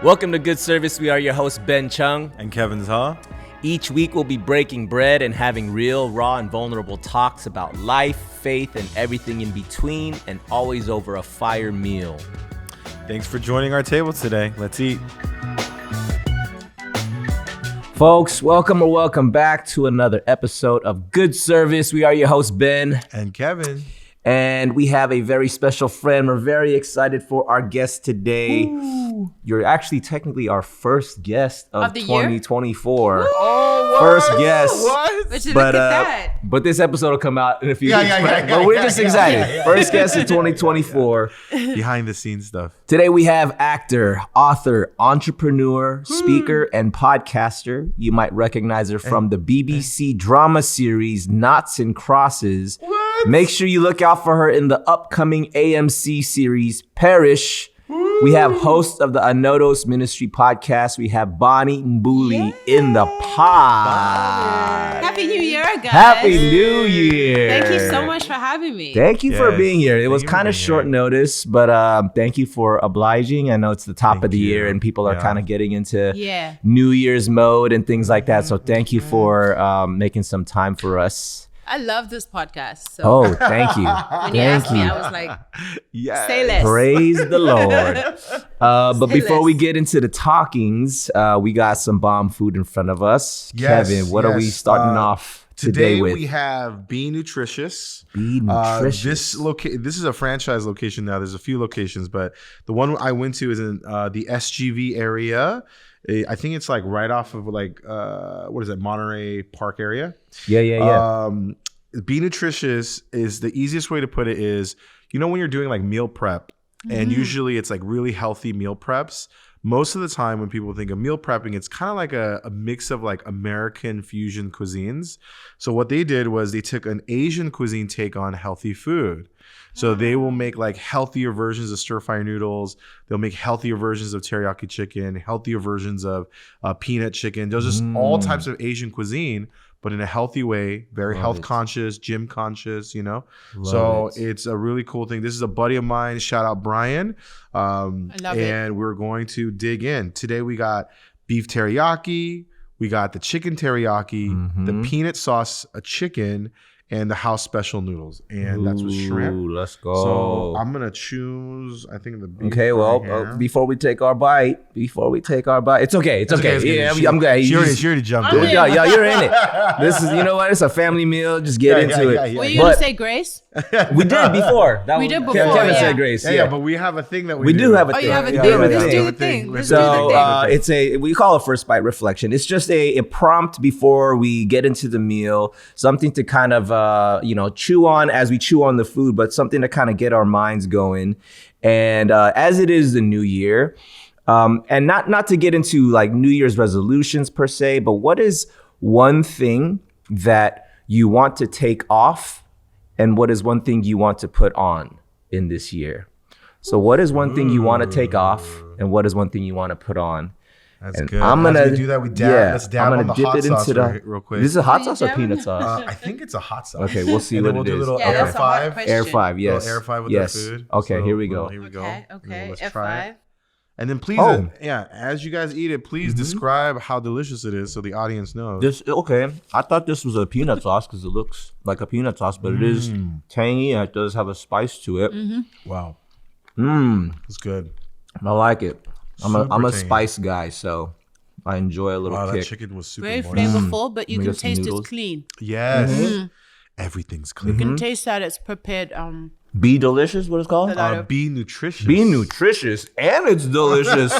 Welcome to Good Service. We are your hosts, Ben Chung and Kevin Seo. Each week we'll be breaking bread and having real, raw, and vulnerable talks about life, faith, and everything in between, and always over a fire meal. Thanks for joining our table today. Let's eat. Folks, welcome back to another episode of Good Service. We are your hosts, Ben and Kevin. And we have a very special friend. We're very excited for our guest today. Ooh. You're actually technically our first guest of 2024. Oh, first guest. What? But look at that. But this episode will come out in a few weeks. Yeah, but we're just excited. First guest in 2024. Behind the scenes stuff. Today we have actor, author, entrepreneur, speaker, and podcaster. You might recognize her from the BBC drama series Knots and Crosses. What? Make sure you look out for her in the upcoming AMC series Parish. Woo. We have host of the Anodos Ministry podcast. We have Bonnie Mbuli in the pod. Happy New Year, guys. Happy New Year. Thank you so much for having me. Thank you for being here. It was kind of short notice, but thank you for obliging. I know it's the top of the year and people are kind of getting into New Year's mode and things like that. So thank you for making some time for us. I love this podcast. So. Oh, thank you. When you asked me, I was like, say less. Praise the Lord. But before we get into the talkings, we got some bomb food in front of us. Kevin, what are we starting off today with? We have B Nutritious. B Nutritious. This is a franchise location now. There's a few locations, but the one I went to is in the SGV area. I think it's like right off of Monterey Park area. Yeah. Be Nutritious is the easiest way to put it is, when you're doing like meal prep and usually it's like really healthy meal preps. Most of the time when people think of meal prepping, it's kind of like a mix of like American fusion cuisines. So what they did was they took an Asian cuisine take on healthy food. So they will make like healthier versions of stir-fry noodles. They'll make healthier versions of teriyaki chicken, healthier versions of peanut chicken. There's just all types of Asian cuisine, but in a healthy way, very health conscious, gym conscious, It's a really cool thing. This is a buddy of mine. Shout out Brian. I love it. And we're going to dig in. Today we got beef teriyaki. We got the chicken teriyaki, the peanut sauce chicken, and the house special noodles, and that's with shrimp. Let's go. So I'm gonna choose, I think, the beef. Okay, well, before we take our bite, it's okay. Yeah, I'm glad. She already jumped in. Yeah, you're in it. This is, it's a family meal. Just get into it. Were you gonna say grace? We did before. Kevin said grace. Yeah, but we have a thing that we do have a thing. Oh, you have a thing. Let's do the thing. So we call it first bite reflection. It's just a prompt before we get into the meal, something to kind of chew on as we chew on the food, but something to kind of get our minds going. And as it is the new year, and not to get into like New Year's resolutions per se, but what is one thing that you want to take off, and what is one thing you want to put on in this year? So what is one thing you want to take off, and what is one thing you want to put on? That's good. I'm gonna do that. Let's dab on the hot sauce real quick. This is a hot sauce or peanut sauce? I think it's a hot sauce. Okay, we'll see what it is. We'll do a little Air 5. Air 5, yes. Air 5 with the food. Okay, here we go. Okay. Let's Air try 5. it. And then please, as you guys eat it, please describe how delicious it is so the audience knows. I thought this was a peanut sauce because it looks like a peanut sauce, but it is tangy and it does have a spice to it. Wow. It's good. I like it. I'm a spice guy, so I enjoy a little kick. That chicken was super very moist. flavorful, but you can taste it's clean. Yes. Everything's clean. You can taste that it's prepared. Be Delicious, what it's called? Be Nutritious. Be Nutritious, and it's delicious.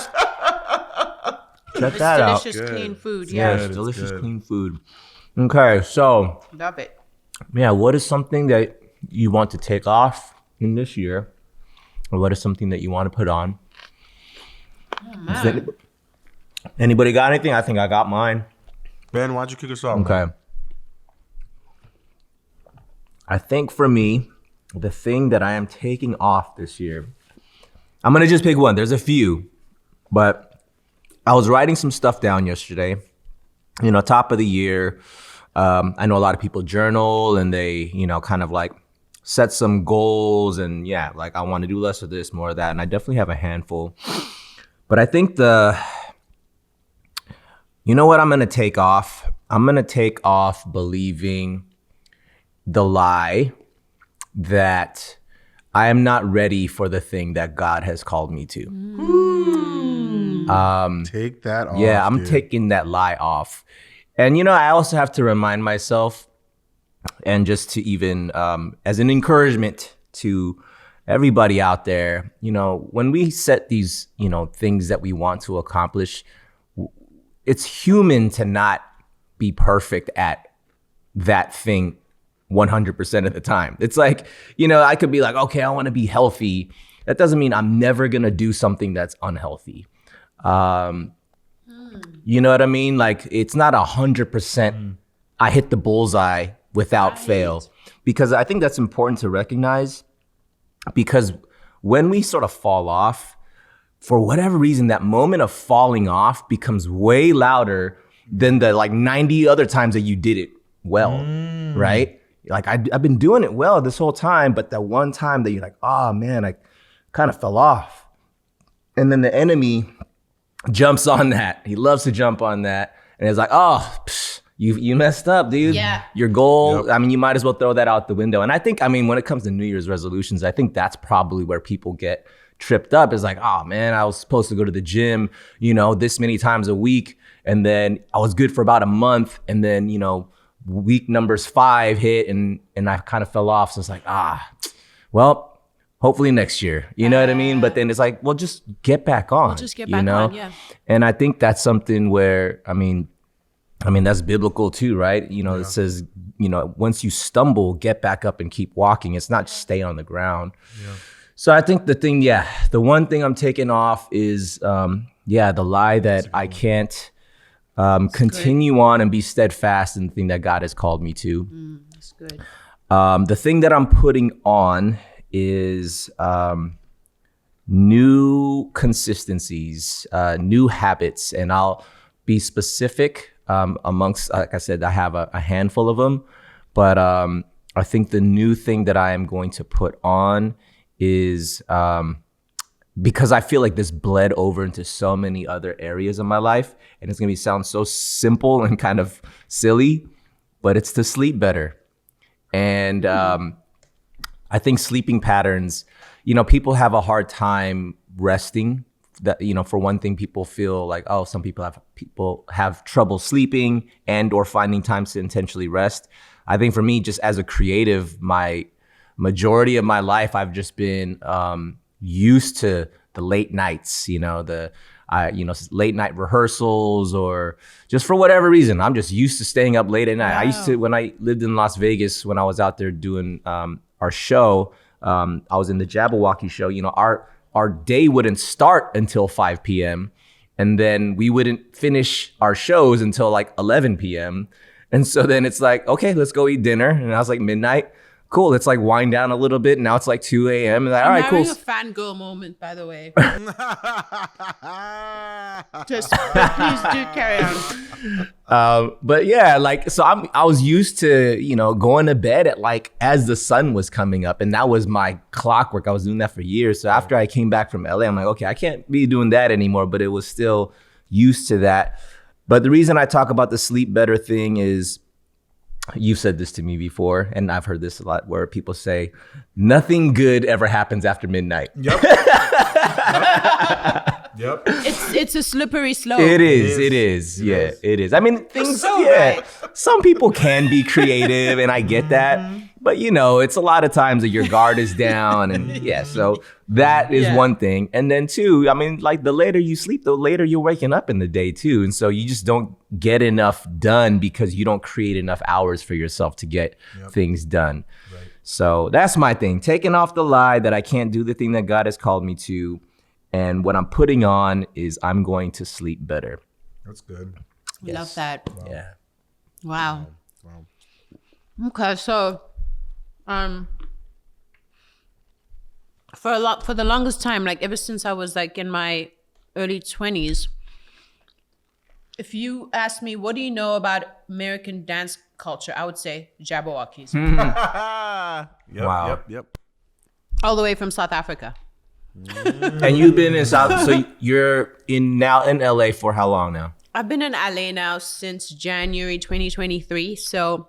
Check that out. Delicious, clean food. Yes, delicious, clean food. Okay, so. Love it. Yeah, what is something that you want to take off in this year? Or what is something that you want to put on? Oh, man. Anybody got anything? I think I got mine. Ben, why don't you kick us off? Okay. I think for me, the thing that I am taking off this year, I'm going to just pick one. There's a few, but I was writing some stuff down yesterday. Top of the year. I know a lot of people journal and they, kind of like set some goals and I want to do less of this, more of that. And I definitely have a handful. But I think you know what I'm going to take off? I'm going to take off believing the lie that I am not ready for the thing that God has called me to. Take that off. Yeah, I'm dude. taking that lie off. And, you know, I also have to remind myself, and just to even as an encouragement to everybody out there, you know, when we set these, you know, things that we want to accomplish, it's human to not be perfect at that thing 100% of the time. It's like, you know, I could be like, okay, I want to be healthy. That doesn't mean I'm never going to do something that's unhealthy. You know what I mean? Like, it's not 100% I hit the bullseye without fail. Because I think that's important to recognize, because when we sort of fall off, for whatever reason, that moment of falling off becomes way louder than the like 90 other times that you did it well, right? Like I've been doing it well this whole time, but that one time that you're like, oh man, I kind of fell off. And then the enemy jumps on that. He loves to jump on that. And it's like, oh, you messed up, dude. Yeah. Your goal, I mean, you might as well throw that out the window. And I think, I mean, when it comes to New Year's resolutions, I think that's probably where people get tripped up. Is like, oh man, I was supposed to go to the gym, you know, this many times a week. And then I was good for about a month. And then, you know, week numbers 5 hit and I kind of fell off. So it's like, well, hopefully next year, you know what I mean? But then it's like, well, just get back on. We'll just get back on, yeah. And I think that's something where, I mean, that's biblical too, right? You know, it says, you know, once you stumble, get back up and keep walking. It's not just stay on the ground. Yeah. So I think the one thing I'm taking off is, the lie that I can't continue on and be steadfast in the thing that God has called me to. That's good. The thing that I'm putting on is new consistencies, new habits, and I'll be specific amongst, like I said, I have a handful of them, but I think the new thing that I am going to put on is because I feel like this bled over into so many other areas of my life, and it's gonna sound so simple and kind of silly, but it's to sleep better. And I think sleeping patterns, you know, people have a hard time resting. That, you know, for one thing, people feel like, oh, some people have trouble sleeping and or finding times to intentionally rest. I think for me, just as a creative, my majority of my life, I've just been used to the late nights, you know, late night rehearsals, or just for whatever reason, I'm just used to staying up late at night. Wow. I used to, when I lived in Las Vegas, when I was out there doing our show, I was in the Jabberwocky show, you know, our day wouldn't start until 5 p.m. and then we wouldn't finish our shows until like 11 p.m. And so then it's like, okay, let's go eat dinner. And I was like, midnight. Cool, let's like wind down a little bit. Now it's like 2 a.m. And like, all right, cool. I'm having a fangirl moment, by the way. Just please do carry on. But yeah, like, so I was used to, you know, going to bed at like as the sun was coming up, and that was my clockwork. I was doing that for years. So after I came back from LA, I'm like, okay, I can't be doing that anymore, but it was still used to that. But the reason I talk about the sleep better thing is, you've said this to me before, and I've heard this a lot, where people say, nothing good ever happens after midnight. Yep. Yep. It's a slippery slope. It is. Yeah, it is. I mean, things, right. Some people can be creative, and I get that. But, you know, it's a lot of times that your guard is down. And so that is one thing. And then two, I mean, like the later you sleep, the later you're waking up in the day too. And so you just don't get enough done because you don't create enough hours for yourself to get things done. Right. So that's my thing. Taking off the lie that I can't do the thing that God has called me to. And what I'm putting on is I'm going to sleep better. That's good. Love that. Wow. Yeah. Wow. Wow. Okay, so for the longest time, like ever since I was like in my early 20s, if you ask me, what do you know about American dance culture, I would say Jabberwockies. Yep, Wow. Yep. All the way from South Africa. And you've been in South, so you're now in LA for how long now? I've been in LA now since January 2023. So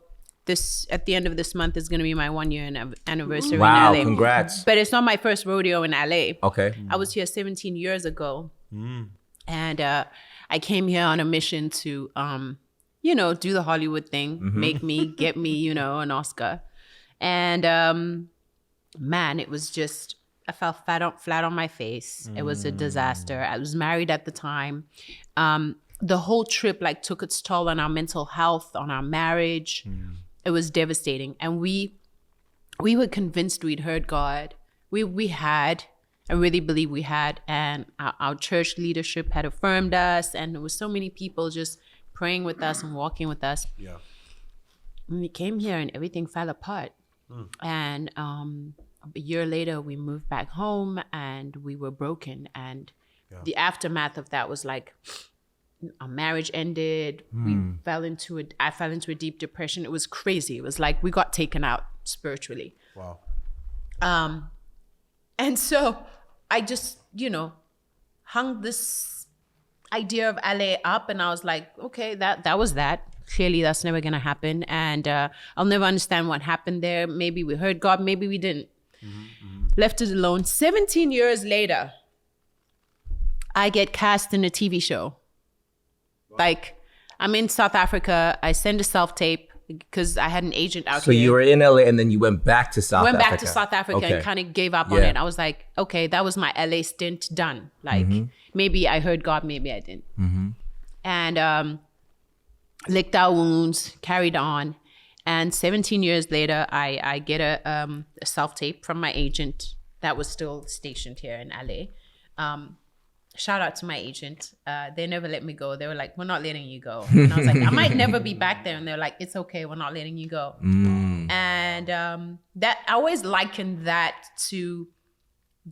at the end of this month is going to be my 1 year anniversary Wow, in LA. congrats. But it's not my first rodeo in LA. Okay. I was here 17 years ago. And I came here on a mission to, do the Hollywood thing, get me, an Oscar. And man, it was just, I fell flat on my face. It was a disaster. I was married at the time. The whole trip took its toll on our mental health, on our marriage. It was devastating. And we were convinced we'd heard God. We had, I really believe we had. And our church leadership had affirmed us. And there was so many people just praying with us and walking with us. Yeah. And we came here and everything fell apart. And a year later, we moved back home and we were broken. And the aftermath of that was our marriage ended. I fell into a deep depression. It was crazy. It was like we got taken out spiritually. Wow. And so I just, hung this idea of LA up, and I was like, okay, that was that. Clearly that's never gonna happen. And I'll never understand what happened there. Maybe we heard God, maybe we didn't. Left it alone. 17 years later, I get cast in a TV show. I'm in South Africa. I send a self-tape because I had an agent out So here. you were in LA and then you went back to South Africa. Went back to South Africa and kind of gave up on it. I was like, okay, that was my LA stint done. Maybe I heard God, maybe I didn't. And licked our wounds, carried on. And 17 years later, I get a self-tape from my agent that was still stationed here in LA. Shout out to my agent. They never let me go. They were like, we're not letting you go. And I was like, I might never be back there. And they're like, it's okay. We're not letting you go. And that I always likened that to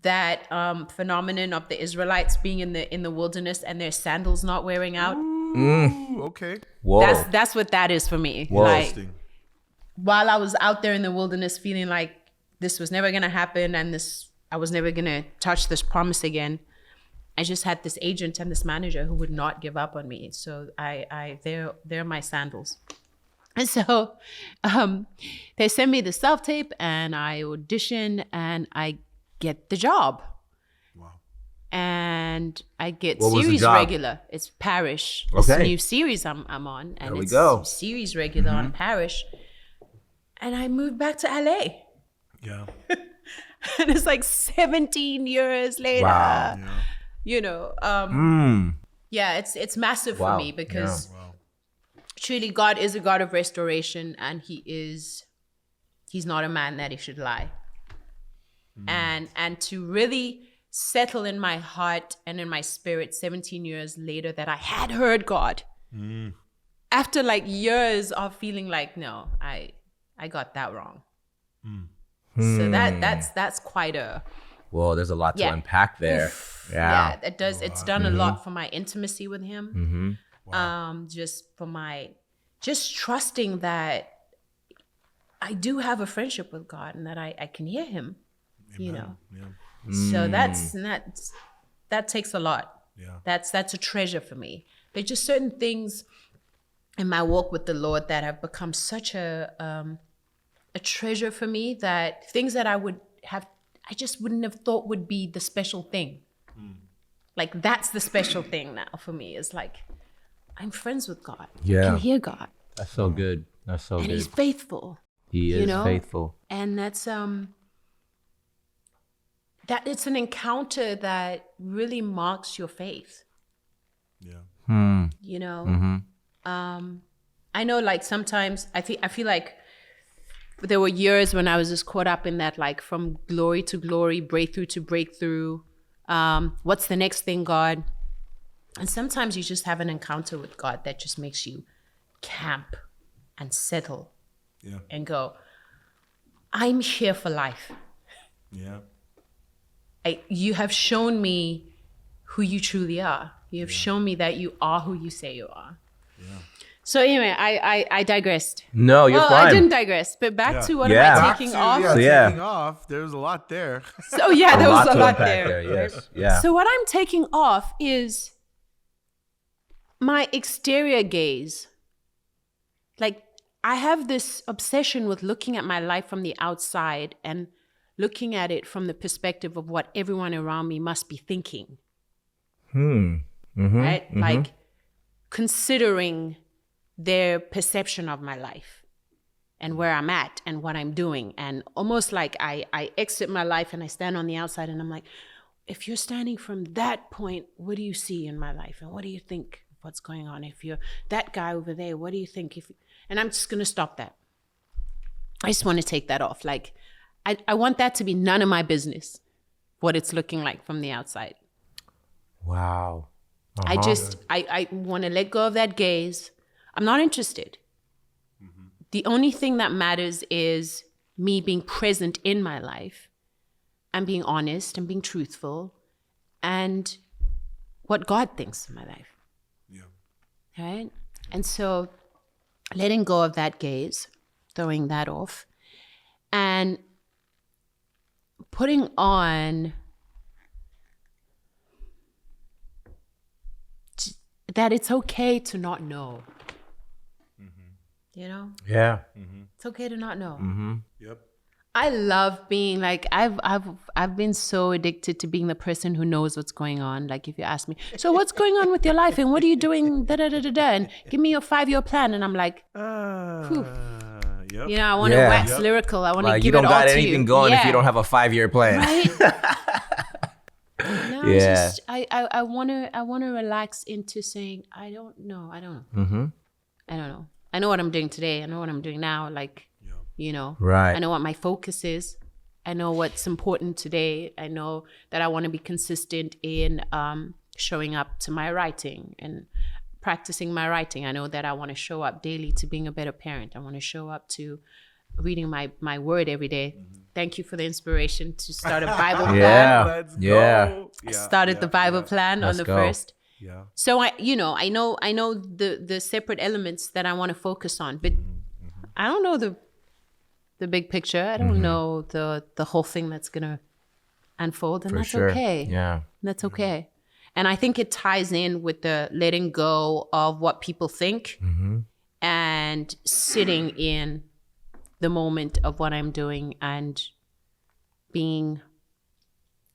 that phenomenon of the Israelites being in the wilderness and their sandals not wearing out. Okay. Whoa. That's what that is for me. Whoa. While I was out there in the wilderness feeling like this was never going to happen and I was never going to touch this promise again, I just had this agent and this manager who would not give up on me. So they're my sandals. And so they send me the self-tape and I audition and I get the job. Wow. And I get What was the series job? regular. It's Parish. It's a new series I'm on. And There we it's go. series regular on Parish. And I moved back to LA. Yeah. And it's 17 years later. Wow. Yeah, it's massive for me because truly God is a God of restoration, and he's not a man that he should lie. And to really settle in my heart and in my spirit 17 years later that I had heard God after years of feeling no, I got that wrong. So that's quite a Whoa, there's a lot to unpack there. Yeah, it does. It's done a lot for my intimacy with him. Just for my trusting that I do have a friendship with God and that I can hear him. Amen. So that takes a lot. Yeah. That's a treasure for me. There's just certain things in my walk with the Lord that have become such a treasure for me, that things that I just wouldn't have thought would be the special thing. That's the special thing now for me. It's I'm friends with God. Yeah. I can hear God. That's so good. That's so And good. he's faithful. He is faithful. And that's that it's an encounter that really marks your faith. Yeah. I know sometimes I feel like there were years when I was just caught up in that from glory to glory, breakthrough to breakthrough. What's the next thing, God? And sometimes you just have an encounter with God that just makes you camp and settle and go, I'm here for life. Yeah. You have shown me who you truly are. You have shown me that you are who you say you are. Yeah. So anyway, I digressed. No, you're well, fine. I didn't digress, but back to what am I taking off? Taking off. There's a lot there. So yeah, there was a lot unpack there. Yes. Yeah. So what I'm taking off is my exterior gaze. Like I have this obsession with looking at my life from the outside and looking at it from the perspective of what everyone around me must be thinking. Right? Like considering their perception of my life and where I'm at and what I'm doing. And almost like I exit my life and I stand on the outside and I'm like, if you're standing from that point, what do you see in my life? And what do you think of what's going on? If you're that guy over there, what do you think? And I'm just going to stop that. I just want to take that off. Like, I want that to be none of my business, what it's looking like from the outside. Wow. I want to let go of that gaze. I'm not interested. The only thing that matters is me being present in my life and being honest and being truthful and what God thinks of my life. Yeah. Right? And so letting go of that gaze, throwing that off, and putting on that it's okay to not know. You know? Yeah. It's okay to not know. Yep. I love being like, I've been so addicted to being the person who knows what's going on. Like if you ask me, so what's going on with your life and what are you doing? And give me your 5-year plan. And I'm like, Yep. you know, I want to wax lyrical. I want to give it all to you. You don't got anything going if you don't have a 5-year plan. Right? No, Yeah. I want to relax into saying, I don't know. I don't know. I know what I'm doing today. I know what I'm doing now. Like, you know, right. I know what my focus is. I know what's important today. I know that I want to be consistent in showing up to my writing and practicing my writing. I know that I want to show up daily to being a better parent. I want to show up to reading my word every day. Thank you for the inspiration to start a Bible plan. Let's go. I started the Bible plan on the 1st. Yeah. So I know the separate elements that I want to focus on, but I don't know the big picture. I don't know the whole thing that's gonna unfold, and that's okay. Yeah, that's okay. And I think it ties in with the letting go of what people think and sitting in the moment of what I'm doing and being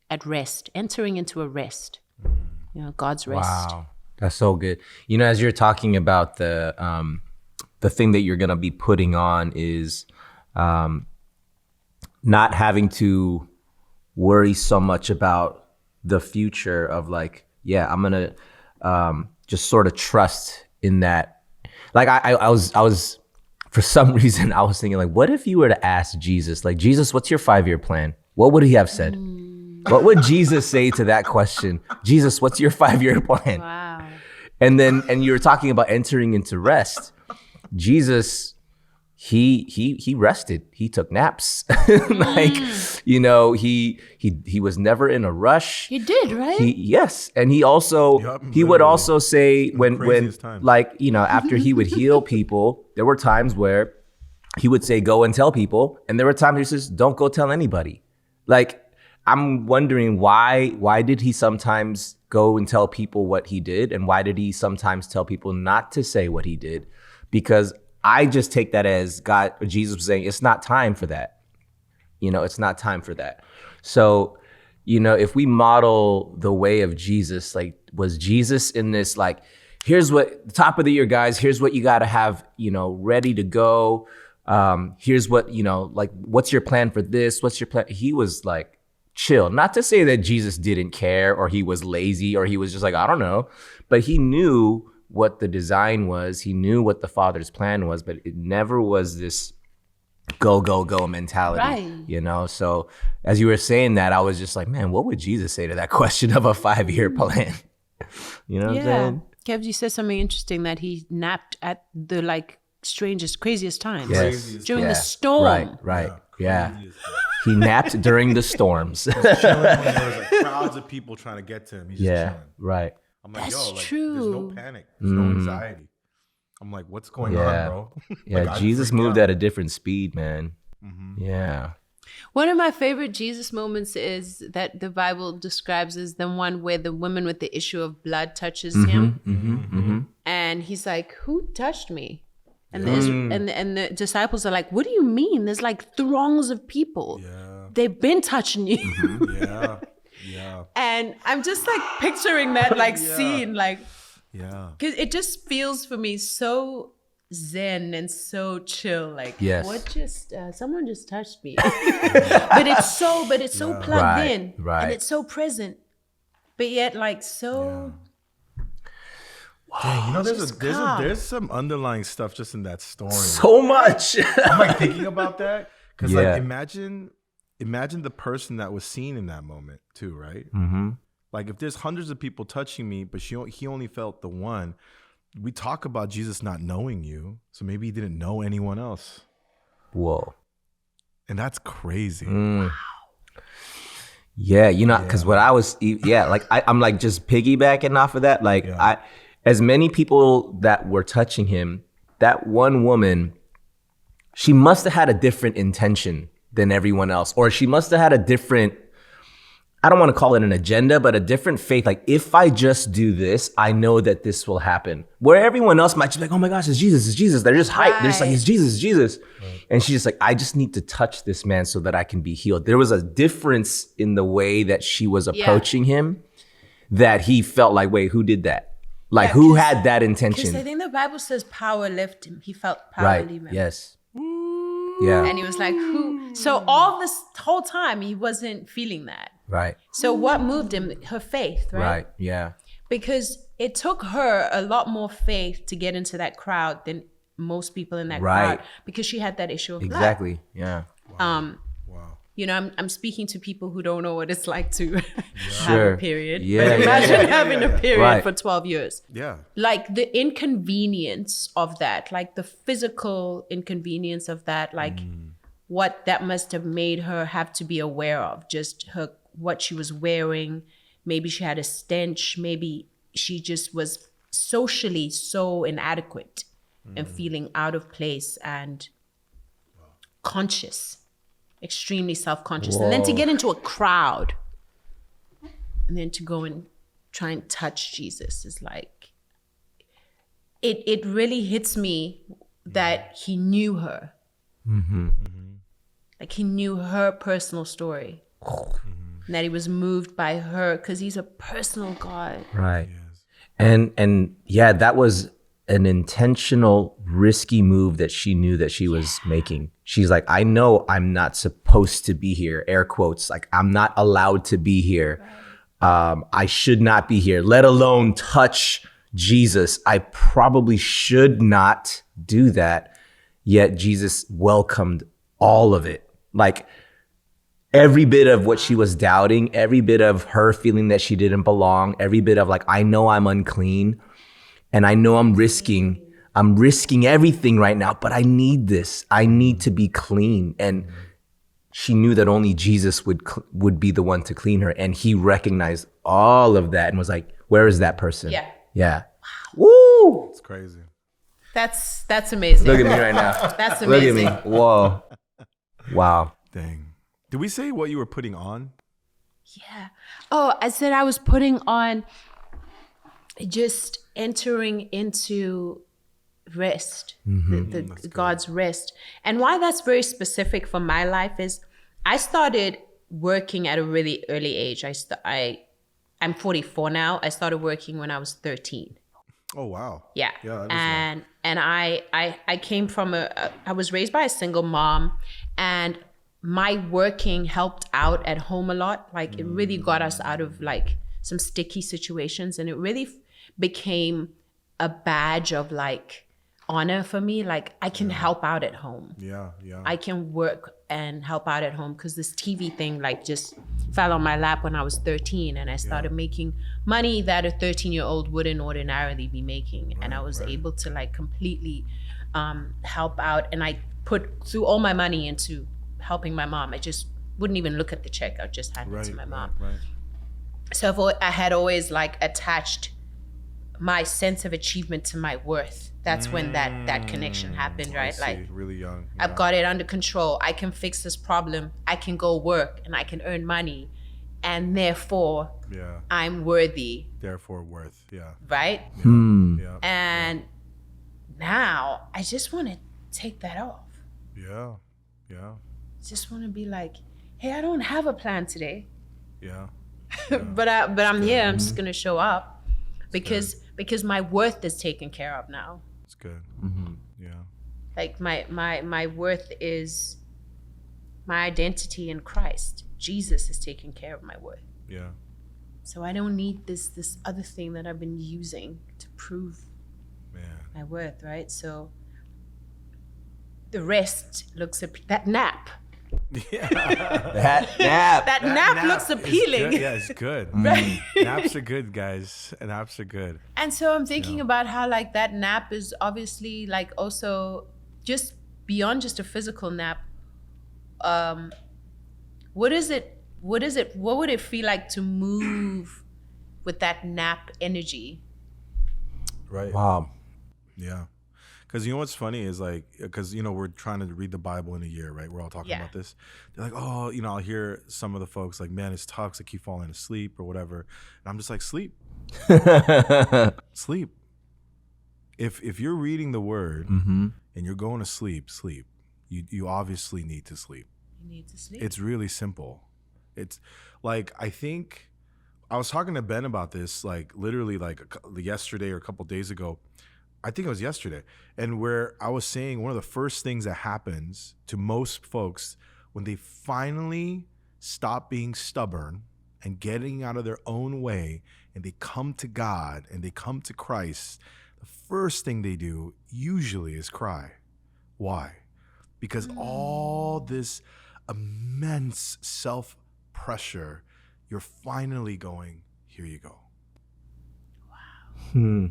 at rest, entering into a rest. You know, God's rest. Wow, that's so good. You know, as you're talking about the thing that you're gonna be putting on is not having to worry so much about the future of like, I'm gonna just sort of trust in that. Like I was for some reason I was thinking like, what if you were to ask Jesus, like, Jesus, what's your 5-year plan? What would he have said? What would Jesus say to that question? Jesus, what's your 5-year plan? Wow. And you were talking about entering into rest. Jesus, he rested. He took naps. Like, you know, he was never in a rush. He did, right? Yes. And he also, he would also say when like, you know, after he would heal people, there were times where he would say, go and tell people. And there were times he says, don't go tell anybody. Like, I'm wondering why did he sometimes go and tell people what he did? And why did he sometimes tell people not to say what he did? Because I just take that as Jesus was saying, it's not time for that. You know, it's not time for that. So, you know, if we model the way of Jesus, like, was Jesus in this, like, here's what, top of the year, guys, here's what you got to have, you know, ready to go. Here's what, you know, like, what's your plan for this? What's your plan? He was like, chill. Not to say that Jesus didn't care or he was lazy or he was just like, I don't know, but he knew what the design was. He knew what the Father's plan was, but it never was this go, go, go mentality, right. You know? So as you were saying that, I was just like, man, what would Jesus say to that question of a 5-year plan? You know what I'm saying? Kev, you said something interesting that he napped at the like strangest, craziest times. Yes. During the storm. Right. Yeah. He napped during the storms. Chilling when there was like crowds of people trying to get to him. He's just chilling. Right. I'm like, That's like, true. There's no panic. There's no anxiety. I'm like, what's going on, bro? Yeah, Like, Jesus moved at a different speed, man. Yeah. One of my favorite Jesus moments is that the Bible describes as the one where the woman with the issue of blood touches him. And he's like, who touched me? And the disciples are like, what do you mean? There's like throngs of people. Yeah. They've been touching you. Yeah. And I'm just like picturing that like scene, like, Yeah. because it just feels for me so zen and so chill. Like, Yes. what just someone just touched me, but it's so plugged in, and it's so present, but yet like so. Dang, you know, just calm. there's some underlying stuff just in that story. So much. I'm like thinking about that because Yeah. like imagine the person that was seen in that moment too, right? Like if there's hundreds of people touching me, but he only felt the one. We talk about Jesus not knowing you, so maybe he didn't know anyone else. Whoa. And that's crazy. Yeah, you know, because what I was, like I'm like just piggybacking off of that. Like as many people that were touching him, that one woman, she must have had a different intention than everyone else, or she must have had a different, I don't want to call it an agenda, but a different faith. Like, if I just do this, I know that this will happen. Where everyone else might just be like, oh my gosh, it's Jesus, it's Jesus. They're just hyped. They're just like, it's Jesus, it's Jesus. Right. And she's just like, I just need to touch this man so that I can be healed. There was a difference in the way that she was approaching him that he felt like, wait, who did that? Like, who had that intention? Because I think the Bible says power left him. He felt power leave him. Yes. Yeah. And he was like, who? So all this whole time, he wasn't feeling that. Right. So what moved him? Her faith, right? Right. Yeah. Because it took her a lot more faith to get into that crowd than most people in that crowd, because she had that issue of blood. Exactly. Yeah. Wow. You know, I'm speaking to people who don't know what it's like to have a period. Yeah. But imagine having a period for 12 years. Yeah. Like the inconvenience of that, like the physical inconvenience of that, like what that must have made her have to be aware of, just what she was wearing. Maybe she had a stench. Maybe she just was socially so inadequate and feeling out of place and conscious. Extremely self-conscious. And then to get into a crowd and then to go and try and touch Jesus is like, it really hits me that he knew her. Like he knew her personal story. And that he was moved by her because he's a personal God. Right. And yeah, that was an intentional, risky move that she knew that she was making. She's like, I know I'm not supposed to be here, air quotes, like I'm not allowed to be here. I should not be here, let alone touch Jesus. I probably should not do that. Yet Jesus welcomed all of it. Like every bit of what she was doubting, every bit of her feeling that she didn't belong, every bit of like, I know I'm unclean and I know I'm risking everything right now, but I need this. I need to be clean. And she knew that only Jesus would be the one to clean her. And he recognized all of that and was like, where is that person? Yeah. Woo! It's crazy. That's amazing. Look at me right now. That's amazing. Look at me. Whoa. Wow. Dang. Did we say what you were putting on? Yeah. Oh, I said I was putting on just entering into rest, God's rest. And why that's very specific for my life is I started working at a really early age. I'm 44 now. I started working when I was 13. Oh, wow. Yeah. That is and I came from I was raised by a single mom, and my working helped out at home a lot. Like it really got us out of like some sticky situations, and it really became a badge of like honor for me. Like I can help out at home. Yeah. I can work and help out at home because this TV thing like just fell on my lap when I was 13, and I started making money that a 13-year-old wouldn't ordinarily be making. And I was able to like completely help out, and I put through all my money into helping my mom. I just wouldn't even look at the check. I would just hand it to my mom. So I had always like attached my sense of achievement to my worth. That's when that connection happened, right? Like really young. Yeah. I've got it under control. I can fix this problem. I can go work and I can earn money, and therefore I'm worthy. Therefore worth. Yeah. Right? Yeah. And now I just want to take that off. Yeah. Yeah. Just want to be like, hey, I don't have a plan today. Yeah. but I'm here. I'm just gonna show up because my worth is taken care of now. It's good. Yeah. Like my worth is my identity in Christ. Jesus is taking care of my worth. Yeah. So I don't need this other thing that I've been using to prove my worth, right? So the rest looks that nap. Yeah. that nap looks appealing. Yeah, it's good. Naps are good, guys. Naps are good. And so I'm thinking about how like that nap is obviously like also just beyond just a physical nap. What would it feel like to move with that nap energy? Right. Wow. Yeah. Because you know what's funny is like, because, you know, we're trying to read the Bible in a year, right? We're all talking about this. They're like, oh, you know, I'll hear some of the folks like, man, it's tough. I keep falling asleep or whatever. And I'm just like, sleep. Sleep. If you're reading the word and you're going to sleep, sleep. You obviously need to sleep. You need to sleep. It's really simple. It's like, I think I was talking to Ben about this, like literally like yesterday or a couple days ago. I think it was yesterday. And where I was saying one of the first things that happens to most folks when they finally stop being stubborn and getting out of their own way and they come to God and they come to Christ, the first thing they do usually is cry. Why? Because all this immense self-pressure, you're finally going, here you go. Wow.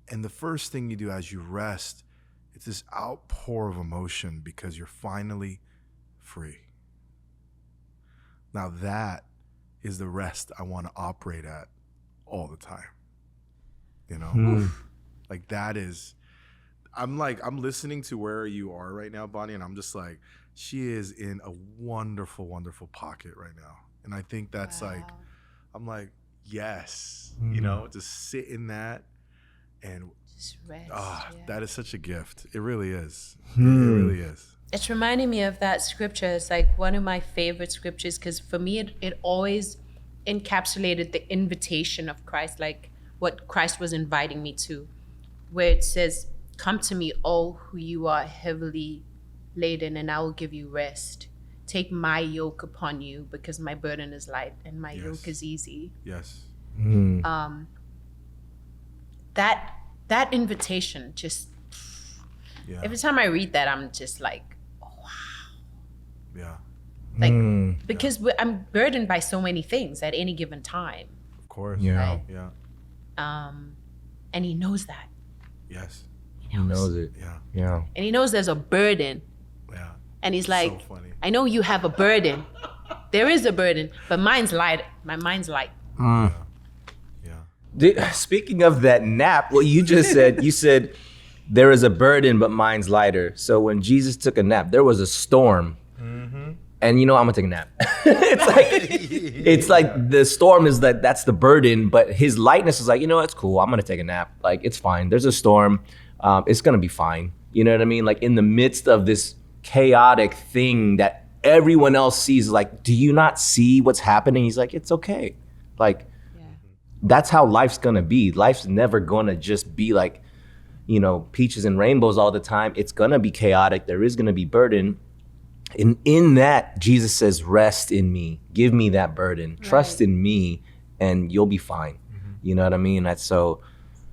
And the first thing you do as you rest, it's this outpour of emotion because you're finally free. Now that is the rest I want to operate at all the time. You know? Like that is, I'm listening to where you are right now, Bonnie, and I'm just like, she is in a wonderful, wonderful pocket right now. And I think that's like, I'm like, yes, you know, just sit in that. And just rest, that is such a gift. It really is. It really is. It's reminding me of that scripture. It's like one of my favorite scriptures because for me, it always encapsulated the invitation of Christ, like what Christ was inviting me to, where it says, come to me, all who you are heavily laden, and I will give you rest. Take my yoke upon you because my burden is light and my yoke is easy. Yes. That invitation just every time I read that I'm just like, oh wow. Yeah. Like because I'm burdened by so many things at any given time. Of course. Yeah. Right? Yeah. And he knows that. Yes. He knows it. Yeah. Yeah. And he knows there's a burden. Yeah. And he's like, so funny. I know you have a burden. There is a burden, but mine's light. My mind's light. Speaking of that nap, what you just said, you said there is a burden, but mine's lighter. So when Jesus took a nap, there was a storm. And you know, I'm gonna take a nap. it's like the storm is that's the burden, but his lightness is like, you know, it's cool. I'm gonna take a nap. Like, it's fine. There's a storm. It's gonna be fine. You know what I mean? Like in the midst of this chaotic thing that everyone else sees, like, do you not see what's happening? He's like, it's okay. Like, that's how life's gonna be. Life's never gonna just be like, you know, peaches and rainbows all the time. It's gonna be chaotic. There is gonna be burden. And in that, Jesus says, rest in me. Give me that burden. Right. Trust in me, and you'll be fine. You know what I mean? That's so,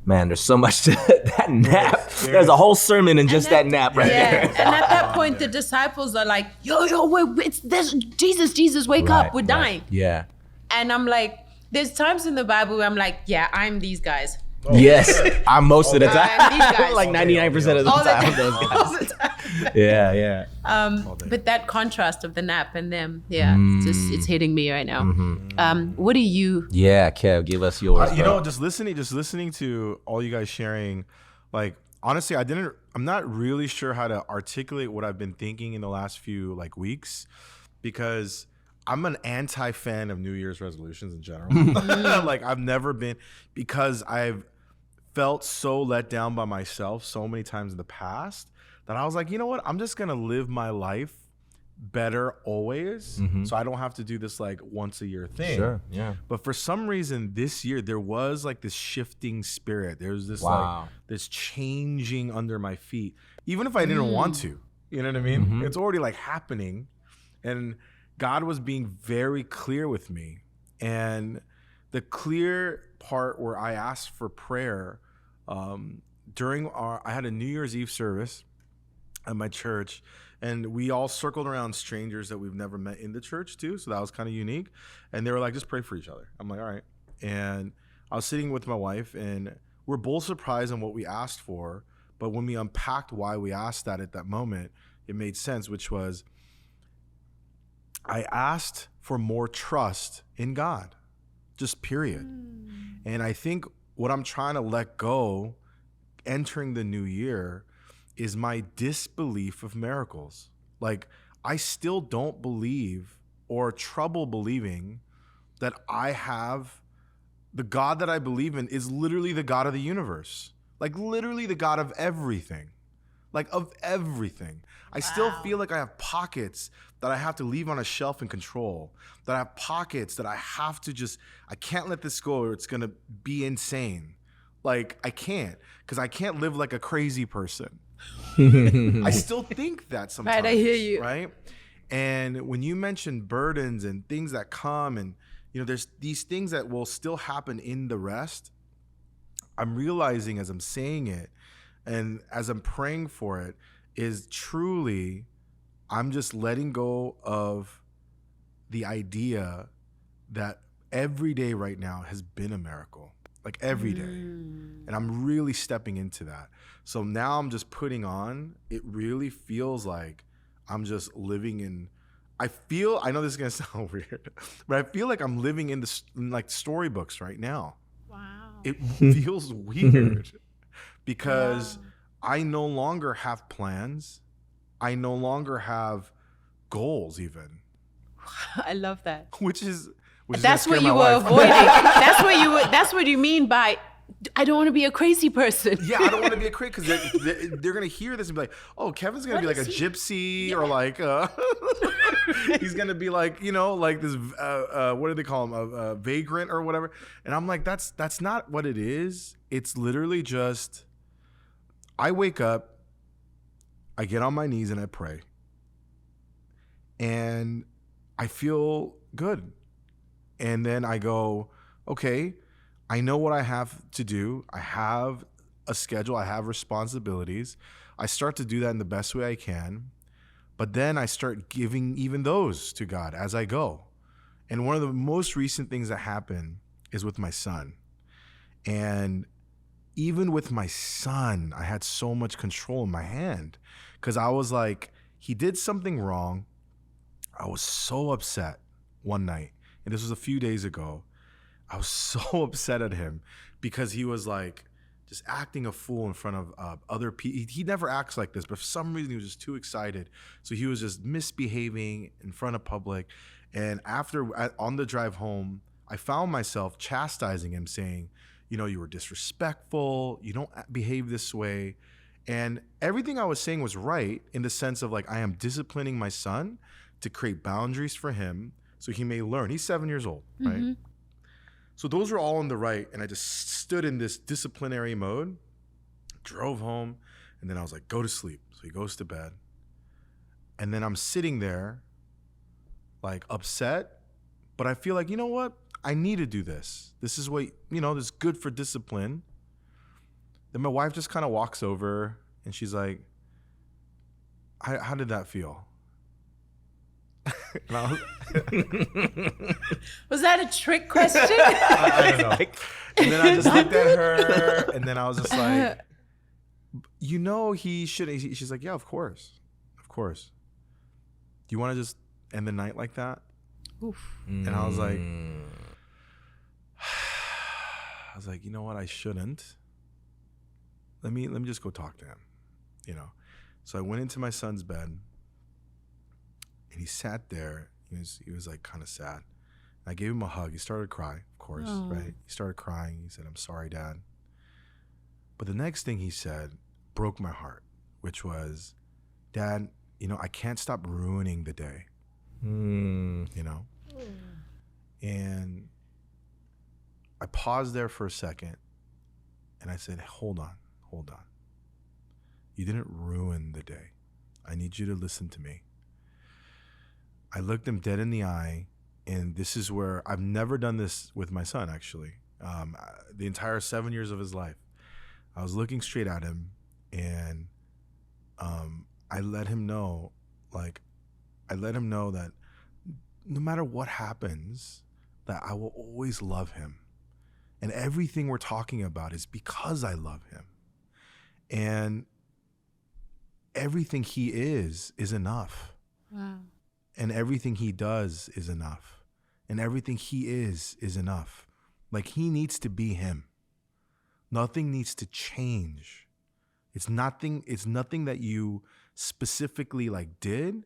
man, there's so much to that nap. There's a whole sermon in just that nap right there. And at that point, the disciples are like, yo, wait, there's Jesus, wake up. We're dying. Yeah. And I'm like, there's times in the Bible where I'm like, yeah, I'm these guys. Yes, I'm most of the These time. guys. Like 99% of the All the time. time. Those All guys. the time. Yeah. But that contrast of the nap and them, it's hitting me right now. What do you? Yeah, Kev, give us yours. You know, just listening to all you guys sharing, like honestly, I'm not really sure how to articulate what I've been thinking in the last few like weeks, because I'm an anti-fan of New Year's resolutions in general. Like I've never been, because I've felt so let down by myself so many times in the past that I was like, you know what? I'm just gonna live my life better always, so I don't have to do this like once a year thing. Sure, yeah. But for some reason this year there was like this shifting spirit. There was this like this changing under my feet, even if I didn't want to. You know what I mean? It's already like happening, and God was being very clear with me. And the clear part where I asked for prayer I had a New Year's Eve service at my church, and we all circled around strangers that we've never met in the church too. So that was kind of unique. And they were like, just pray for each other. I'm like, all right. And I was sitting with my wife, and we're both surprised on what we asked for. But when we unpacked why we asked that at that moment, it made sense, which was, I asked for more trust in God, just period. And I think what I'm trying to let go entering the new year is my disbelief of miracles. Like, I still don't believe, or trouble believing, that I have the God that I believe in is literally the God of the universe. Like literally the God of everything. Like of everything. I still feel like I have pockets that I have to leave on a shelf and control. That I have pockets that I have to I can't let this go or it's gonna be insane. Like I can't, because I can't live like a crazy person. I still think that sometimes. Right, I hear you. Right? And when you mention burdens and things that come, and you know, there's these things that will still happen in the rest, I'm realizing as I'm saying it and as I'm praying for it, is truly I'm just letting go of the idea that every day right now has been a miracle, like every day. And I'm really stepping into that. So now I'm just putting on, it really feels like I'm just living in, I know this is going to sound weird, but I feel like I'm living in like storybooks right now. Wow. It feels weird because I no longer have plans. I no longer have goals even. I love that. Which is that's what you were avoiding. That's what you mean by, I don't want to be a crazy person. Yeah, I don't want to be a crazy, because they're going to hear this and be like, oh, Kevin's going to be like a gypsy or like, he's going to be like, you know, like this, what do they call him? A vagrant or whatever. And I'm like, that's not what it is. It's literally just, I wake up, I get on my knees and I pray. And I feel good. And then I go, okay, I know what I have to do. I have a schedule. I have responsibilities. I start to do that in the best way I can. But then I start giving even those to God as I go. And one of the most recent things that happened is with my son. And even with my son, I had so much control in my hand, because I was like, he did something wrong. I was so upset one night. And this was a few days ago. I was so upset at him because he was like just acting a fool in front of other people. He never acts like this, but for some reason he was just too excited. So he was just misbehaving in front of public. And on the drive home, I found myself chastising him, saying, you know, you were disrespectful. You don't behave this way. And everything I was saying was right in the sense of like, I am disciplining my son to create boundaries for him so he may learn. He's 7 years old, right? So those were all on the right. And I just stood in this disciplinary mode, drove home, and then I was like, go to sleep. So he goes to bed. And then I'm sitting there like upset, but I feel like, you know what? I need to do this. This is what, you know, this is good for discipline. Then my wife just kind of walks over and she's like, how did that feel? And I Was that a trick question? I don't know. And then I just looked at her, and then I was just like, he should. She's like, yeah, of course. Do you want to just end the night like that? Oof. And I was like, you know what? I shouldn't. Let me just go talk to him, So I went into my son's bed, and he sat there. He was like kind of sad. I gave him a hug. He started to cry, of course, right? He started crying. He said, "I'm sorry, Dad." But the next thing he said broke my heart, which was, "Dad, I can't stop ruining the day." And I paused there for a second, and I said, hold on. You didn't ruin the day. I need you to listen to me. I looked him dead in the eye, and this is where I've never done this with my son, actually. The entire 7 years of his life. I was looking straight at him, and I let him know that no matter what happens, that I will always love him. And everything we're talking about is because I love him. And everything he is enough. Wow. And everything he does is enough. And everything he is enough. Like, he needs to be him. Nothing needs to change. It's nothing that you specifically did.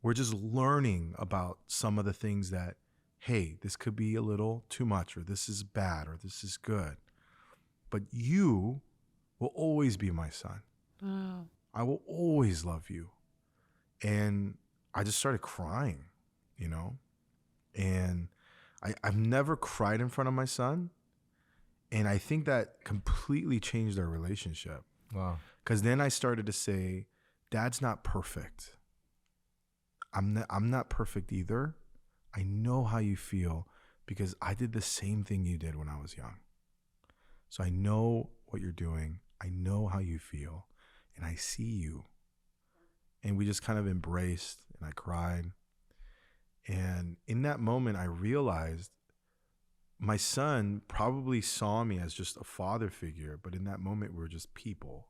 We're just learning about some of the things that, hey, this could be a little too much, or this is bad, or this is good. But you will always be my son. Wow. I will always love you. And I just started crying, and I've never cried in front of my son. And I think that completely changed our relationship. Wow. Because then I started to say, Dad's not perfect. I'm not perfect either. I know how you feel because I did the same thing you did when I was young. So I know what you're doing. I know how you feel. And I see you. And we just kind of embraced, and I cried. And in that moment, I realized my son probably saw me as just a father figure, but in that moment, we were just people.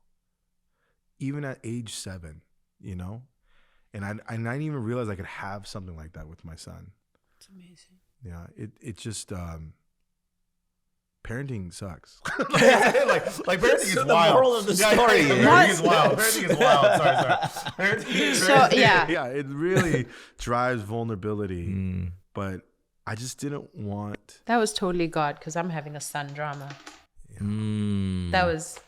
Even at age 7, And I didn't even realize I could have something like that with my son. It's amazing. Yeah, it just parenting sucks. like parenting is wild. The moral of the story. Parenting is wild. Parenting is wild. Sorry. Yeah, it really drives vulnerability. But I just didn't want. That was totally God, because I'm having a son drama. Yeah. That was.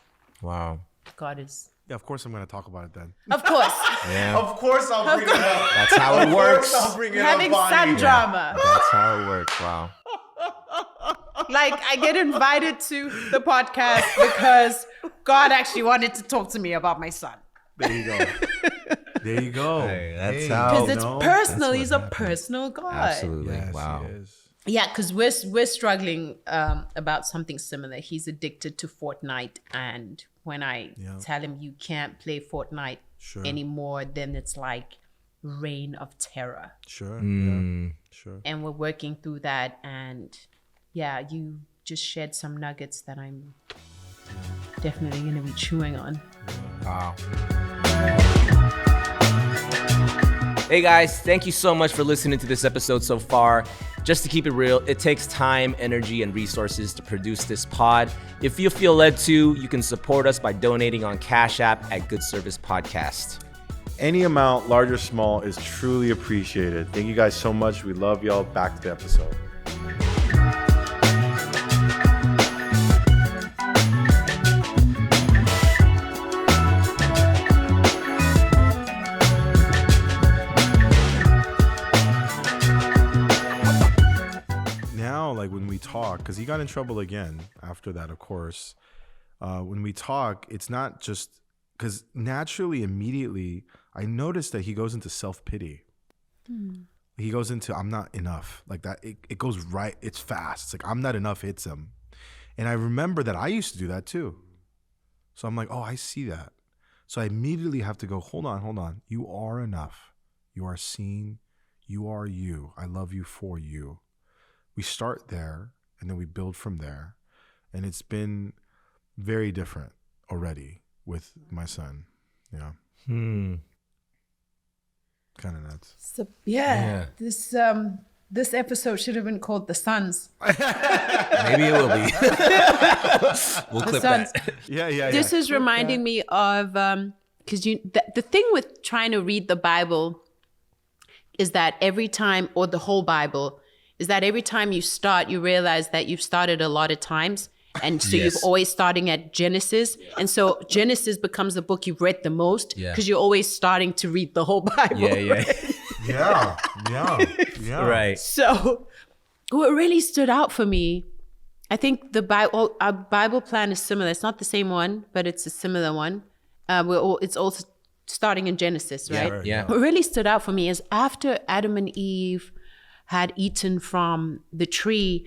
Wow. God is. Yeah, of course I'm going to talk about it then. Of course. Yeah. Of course I'll bring it up. That's how it works. I'll bring it Having up, son Bonnie. drama. That's how it works. Wow. I get invited to the podcast because God actually wanted to talk to me about my son. There you go. There you go. Hey, that's how. Because it's personal. He's a personal God. Absolutely. Yes, Wow. he is. Yeah, because we're struggling about something similar. He's addicted to Fortnite, and when I tell him you can't play Fortnite anymore, then it's like reign of terror. Sure. Yeah. Sure. And we're working through that, and yeah, you just shared some nuggets that I'm definitely going to be chewing on. Wow. Hey guys, thank you so much for listening to this episode so far. Just to keep it real, it takes time, energy, and resources to produce this pod. If you feel led to, you can support us by donating on Cash App at Good Service Podcast. Any amount, large or small, is truly appreciated. Thank you guys so much. We love y'all. Back to the episode. Now, when we talk, because he got in trouble again after that, of course. When we talk, it's not just because naturally, immediately, I noticed that he goes into self-pity. He goes into, I'm not enough. Like that, it goes right, it's fast. It's like, I'm not enough hits him. And I remember that I used to do that too. So I'm like, oh, I see that. So I immediately have to go, hold on. You are enough. You are seen. You are you. I love you for you. We start there and then we build from there. And it's been very different already with my son. Yeah. Kind of nuts. So this episode should have been called The Sons. Maybe it will be. We'll clip Sons. that. Yeah. This is reminding me of because the thing with trying to read the Bible is that every time, or the whole Bible, is that every time you start, you realize that you've started a lot of times. And so Yes. you're always starting at Genesis. And so Genesis becomes the book you've read the most because you're always starting to read the whole Bible. Yeah. Yeah. Right. So what really stood out for me, I think our Bible plan is similar. It's not the same one, but it's a similar one. It's also starting in Genesis, right? Yeah. What really stood out for me is after Adam and Eve had eaten from the tree,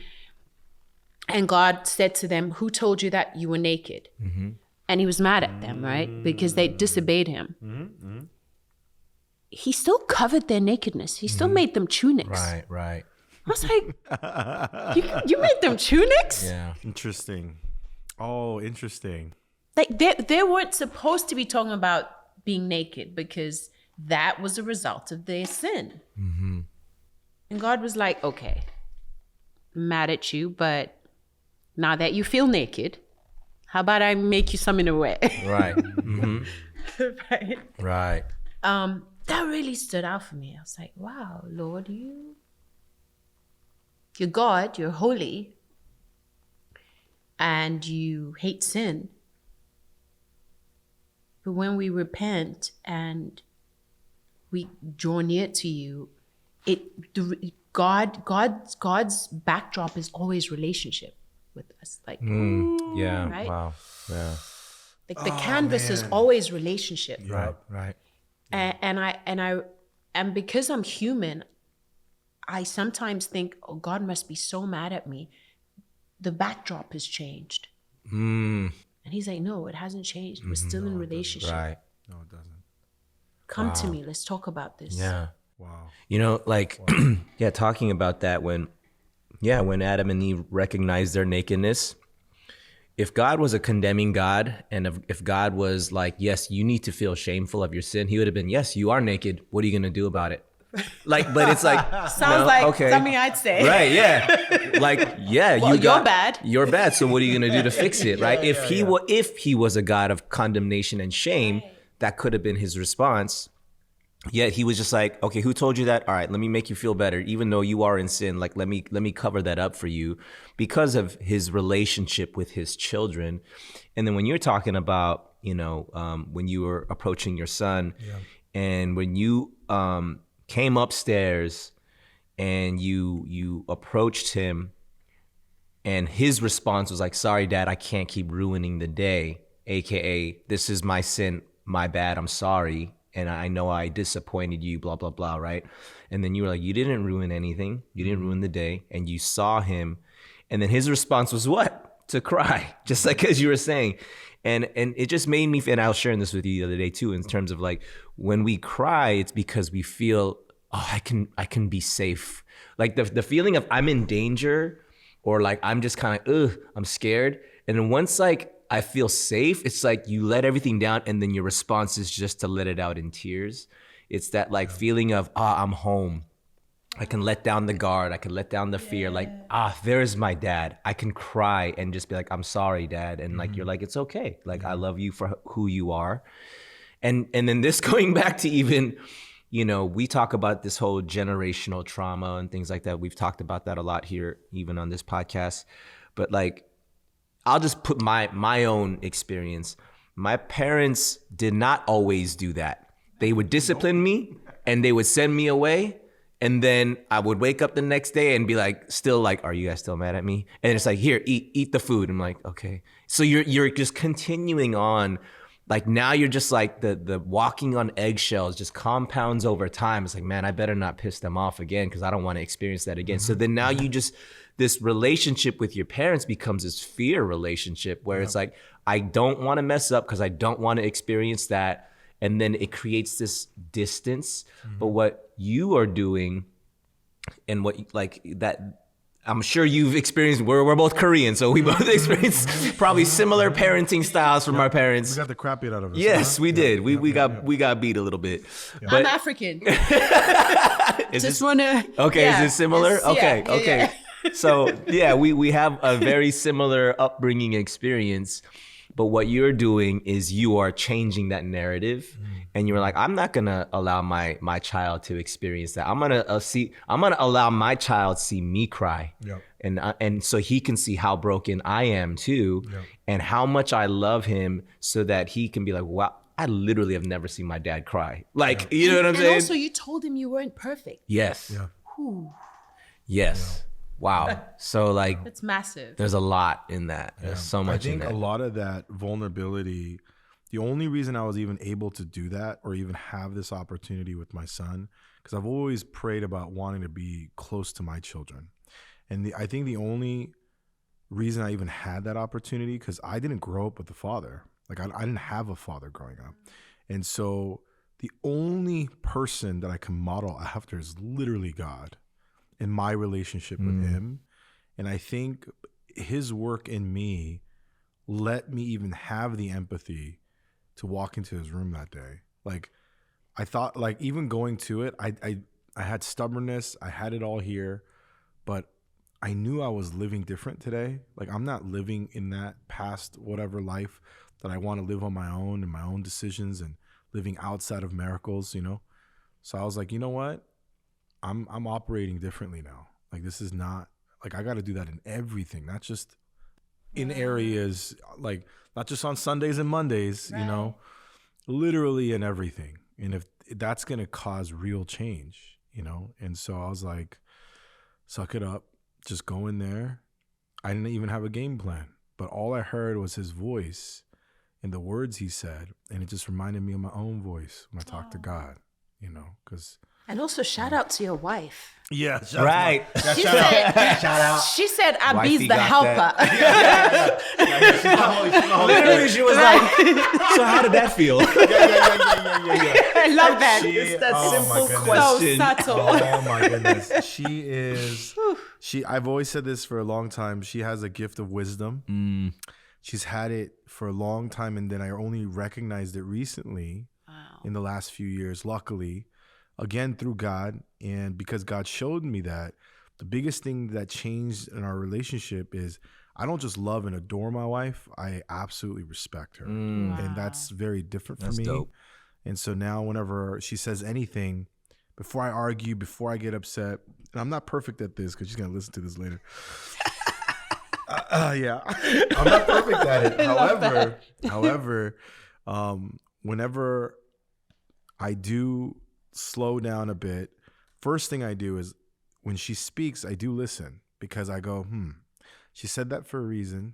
and God said to them, "Who told you that you were naked?" Mm-hmm. And he was mad at them, right? Because they disobeyed him. Mm-hmm. He still covered their nakedness. He still made them tunics. Right. I was like, you made them tunics? Yeah. Interesting. Oh, interesting. Like they weren't supposed to be talking about being naked because that was a result of their sin. Mm-hmm. And God was like, okay, I'm mad at you, but now that you feel naked, how about I make you some in a way? Right. Mm-hmm. Right. Right. That really stood out for me. I was like, wow, Lord, you're God, you're holy, and you hate sin. But when we repent and we draw near to you, God's backdrop is always relationship with us. Like, Yeah. right? Wow. Yeah. Like the canvas is always relationship. Right. And because I'm human, I sometimes think, oh, God must be so mad at me. The backdrop has changed. And he's like, no, it hasn't changed. We're still in relationship. Right. No, it doesn't. Come to me. Let's talk about this. Yeah. Wow. You know, like, talking about that when Adam and Eve recognized their nakedness, if God was a condemning God, and if God was like, yes, you need to feel shameful of your sin, he would have been, yes, you are naked. What are you going to do about it? Like, but it's like, Sounds like something I'd say. Right, yeah. Like, yeah, Well, you're bad. You're bad. So what are you going to do to fix it, right? If he was a God of condemnation and shame, that could have been his response. Yet he was just like, okay, who told you that? All right, let me make you feel better. Even though you are in sin, like let me cover that up for you because of his relationship with his children. And then when you're talking about, when you were approaching your son, and when you came upstairs and you approached him, and his response was like, sorry, Dad, I can't keep ruining the day, AKA, this is my sin, my bad, I'm sorry. And I know I disappointed you, blah, blah, blah, right? And then you were like, you didn't ruin anything. You didn't ruin the day. And you saw him. And then his response was what? To cry, just like as you were saying. And it just made me, and I was sharing this with you the other day too, in terms of like, when we cry, it's because we feel, oh, I can be safe. Like the feeling of I'm in danger, or like I'm just kind of, I'm scared. And then once like I feel safe, it's like you let everything down, and then your response is just to let it out in tears. It's that like feeling of, I'm home. I can let down the guard. I can let down the fear. Like, there's my dad. I can cry and just be like, I'm sorry, Dad. And like, you're like, it's okay. Like, I love you for who you are. And then this going back to even, we talk about this whole generational trauma and things like that. We've talked about that a lot here, even on this podcast. But like, I'll just put my own experience. My parents did not always do that. They would discipline me and they would send me away. And then I would wake up the next day and be like, still like, are you guys still mad at me? And it's like, here, eat the food. I'm like, okay. So you're just continuing on. Like now you're just like the walking on eggshells just compounds over time. It's like, man, I better not piss them off again because I don't want to experience that again. So then now you just, this relationship with your parents becomes this fear relationship where it's like, I don't want to mess up because I don't want to experience that. and then it creates this distance. But what you are doing, and what like that, I'm sure you've experienced. We're both Korean, so we both experienced probably similar parenting styles from our parents. We got the crap beat out of us. Yes, we did. We got beat a little bit. I'm African. Is Just wanna. Okay, yeah, is it similar? it's- Okay, yeah, okay. yeah. So yeah, we have a very similar upbringing experience, but what you're doing is you are changing that narrative, and you're like, I'm not gonna allow my child to experience that. I'm gonna allow my child see me cry, and so he can see how broken I am too, and how much I love him, so that he can be like, wow, I literally have never seen my dad cry. Like, you know what I'm saying? And also, you told him you weren't perfect. Yes. Yeah. Whew, Yes. Wow. So like, that's massive. there's a lot in that. There's so much in I think that. a lot of that vulnerability, the only reason I was even able to do that or even have this opportunity with my son, because I've always prayed about wanting to be close to my children. And I think the only reason I even had that opportunity, because I didn't grow up with a father. Like I didn't have a father growing up. And so the only person that I can model after is literally God in my relationship with him. And I think his work in me let me even have the empathy to walk into his room that day. Like I thought, like even going to it, I had stubbornness, I had it all here, but I knew I was living different today. Like I'm not living in that past whatever life that I want to live on my own and my own decisions and living outside of miracles, you know? So I was like, you know what? I'm operating differently now. Like this is not, like I got to do that in everything, not just in areas, like not just on Sundays and Mondays, you know, literally in everything. And if that's going to cause real change, you know? And so I was like, suck it up, just go in there. I didn't even have a game plan, but all I heard was his voice and the words he said. And it just reminded me of my own voice when I talked to God, you know, because. And also, shout out to your wife. Yeah, Right. She said, Abby's Wifey the got helper. Literally, she was like, so how did that feel? I love that. It's that simple question. So subtle. Oh my goodness. I've always said this for a long time. She has a gift of wisdom. She's had it for a long time. And then I only recognized it recently in the last few years, luckily, again, through God. And because God showed me that, the biggest thing that changed in our relationship is I don't just love and adore my wife. I absolutely respect her. And that's very different for me. Dope. And so now whenever she says anything, before I argue, before I get upset, and I'm not perfect at this because she's going to listen to this later. Yeah, I'm not perfect at it. However, whenever I do slow down a bit, first thing I do is when she speaks, I do listen because I go, she said that for a reason.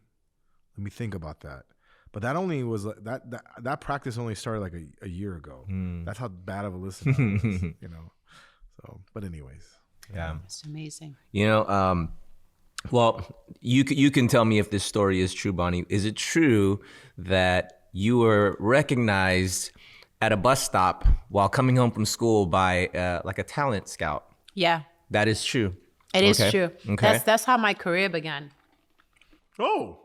Let me think about that. But that only was that practice only started like a year ago. That's how bad of a listener I was, you know. So, but anyways, Yeah, It's amazing. you know, well, you can tell me if this story is true, Bonnie. Is it true that you were recognized at a bus stop while coming home from school by like a talent scout? Yeah, That is true. it is Okay. true. Okay. That's how my career began. oh,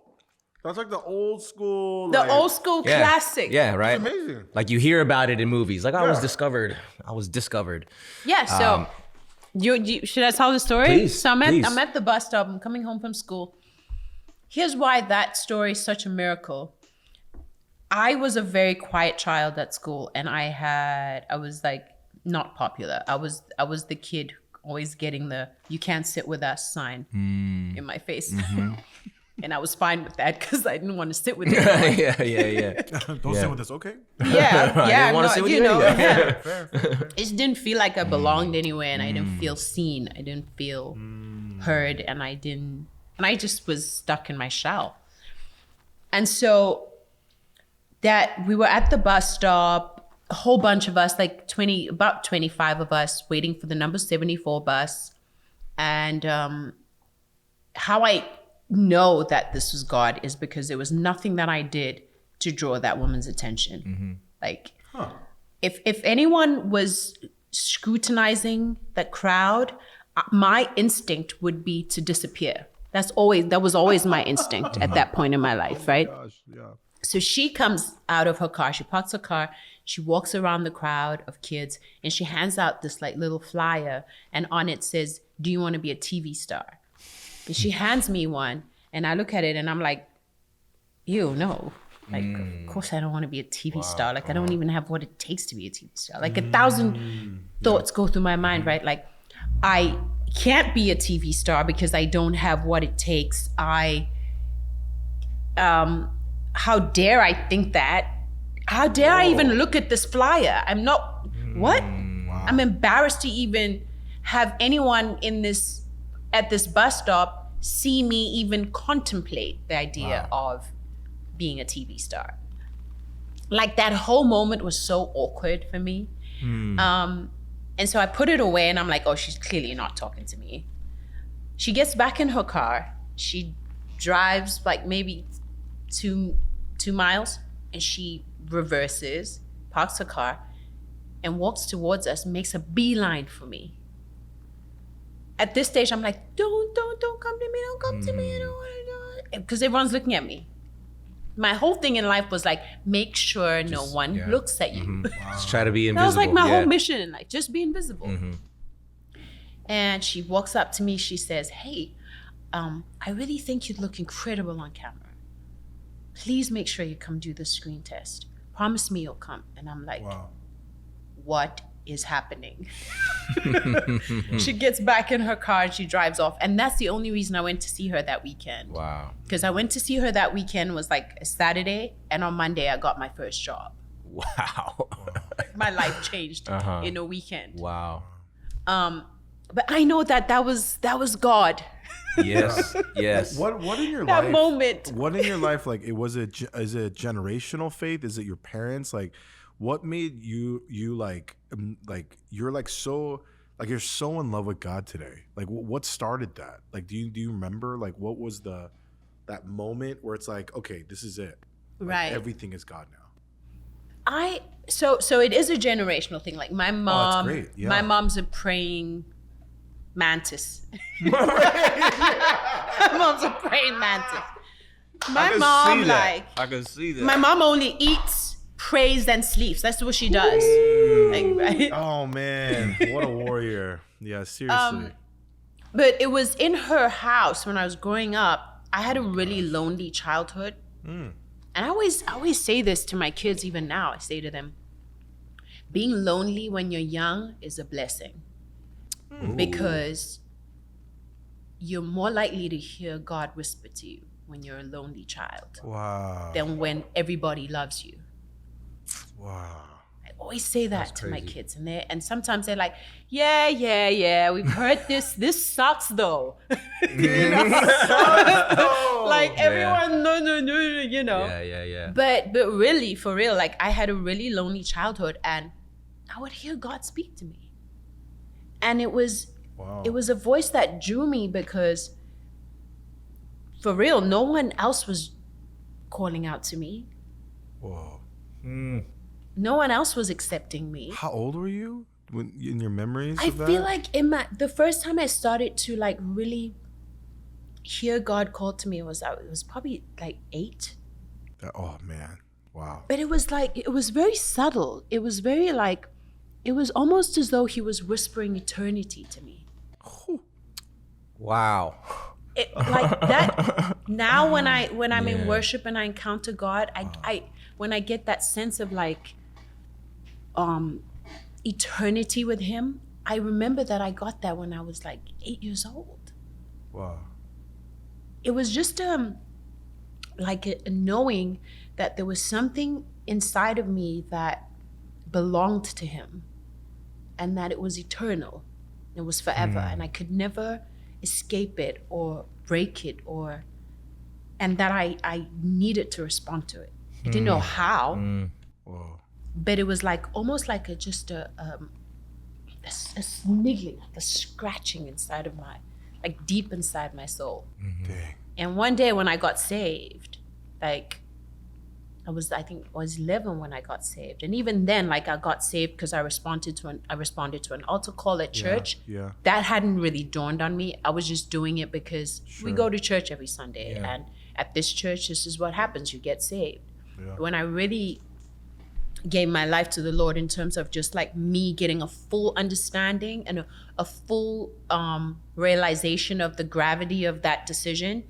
that's like the old school. The old school Yeah. classic. Yeah, right. Amazing. Like you hear about it in movies. Like I was discovered. Yeah, so you should I tell the story? Please, So please. I'm at the bus stop. I'm coming home from school. Here's why that story is such a miracle. I was a very quiet child at school, and I was like not popular. I was the kid always getting the "you can't sit with us" sign in my face. And I was fine with that because I didn't want to sit with anyone. yeah. Don't sit with us, okay? Yeah, I didn't want to sit with you anyway. yeah. Fair. It just didn't feel like I belonged anywhere, and I didn't feel seen. I didn't feel heard, and I just was stuck in my shell. And so that we were at the bus stop, a whole bunch of us, like about 25 of us, waiting for the number 74 bus. And how I know that this was God is because there was nothing that I did to draw that woman's attention. Like, if anyone was scrutinizing the crowd, my instinct would be to disappear. That was always my instinct at that point in my life, right? Gosh, yeah. So she comes out of her car, she parks her car, she walks around the crowd of kids, and she hands out this like little flyer, and on it says, "Do you want to be a TV star?" And she hands me one, and I look at it and I'm like, ew, no. Like, of course I don't want to be a TV star. Like, I don't even have what it takes to be a TV star. Like 1,000 thoughts go through my mind, right? Like, I can't be a TV star because I don't have what it takes. How dare I think that? How dare I even look at this flyer? I'm not, what? Wow. I'm embarrassed to even have anyone at this bus stop see me even contemplate the idea of being a TV star. Like, that whole moment was so awkward for me. And so I put it away and I'm like, oh, she's clearly not talking to me. She gets back in her car. She drives like maybe two miles, and she reverses, parks her car, and walks towards us, makes a beeline for me. At this stage, I'm like, don't come to me, don't come to me, I don't want to do it. Because everyone's looking at me. My whole thing in life was like, make sure no one looks at you. Wow. Just try to be invisible. That was like my whole mission in life, just be invisible. And she walks up to me, she says, hey, I really think you'd look incredible on camera. Please make sure you come do the screen test. Promise me you'll come. And I'm like, what is happening? She gets back in her car and she drives off. And that's the only reason I went to see her that weekend. Wow. Because I went to see her that weekend, was like a Saturday, and on Monday I got my first job. Wow. My life changed in a weekend. Wow. But I know that was God. Yes. Yes. What in your life? That moment. What in your life? Like, is it generational faith? Is it your parents? Like, what made you like you're so in love with God today? Like, what started that? Like, do you remember? Like, what was that moment where it's like, okay, this is it. Like, right. Everything is God now. So it is a generational thing. Like, my mom, that's great. Yeah. my mom's a praying mantis. My mom's a praying mantis. My mom, like, I can see that. My mom only eats, prays, and sleeps. That's what she does. Like, right? Oh man, what a warrior! Yeah, seriously. But it was in her house when I was growing up. I had a really lonely childhood. And I always say this to my kids, even now. I say to them, being lonely when you're young is a blessing. Because you're more likely to hear God whisper to you when you're a lonely child. Wow. Than when everybody loves you. Wow. I always say that to my kids, and sometimes they're like, yeah, we've heard this. This sucks though. Like, everyone, no, you know. Yeah. But really, for real, like, I had a really lonely childhood, and I would hear God speak to me, and it was a voice that drew me, because for real, no one else was calling out to me. Whoa. No one else was accepting me. How old were you in your memories I of that? feel like the first time I started to like really hear God call to me it was probably like 8. Oh man, wow. But it was very subtle. It was very like, it was almost as though he was whispering eternity to me. Wow. Like that. Now when I'm in worship and I encounter God, I when I get that sense of like eternity with him, I remember that I got that when I was like 8 years old. Wow. It was just like a knowing that there was something inside of me that belonged to him, and that it was eternal. It was forever, and I could never escape it or break it, and that I needed to respond to it. I didn't know how, but it was like almost like a sniggling, like a scratching inside of like deep inside my soul. Dang. And one day when I got saved, like I think I was 11 when I got saved. And even then, like I got saved because I responded to an altar call at church. Yeah. That hadn't really dawned on me. I was just doing it because we go to church every Sunday. Yeah. And at this church, this is what happens. You get saved. Yeah. When I really gave my life to the Lord in terms of just like me getting a full understanding and a full realization of the gravity of that decision,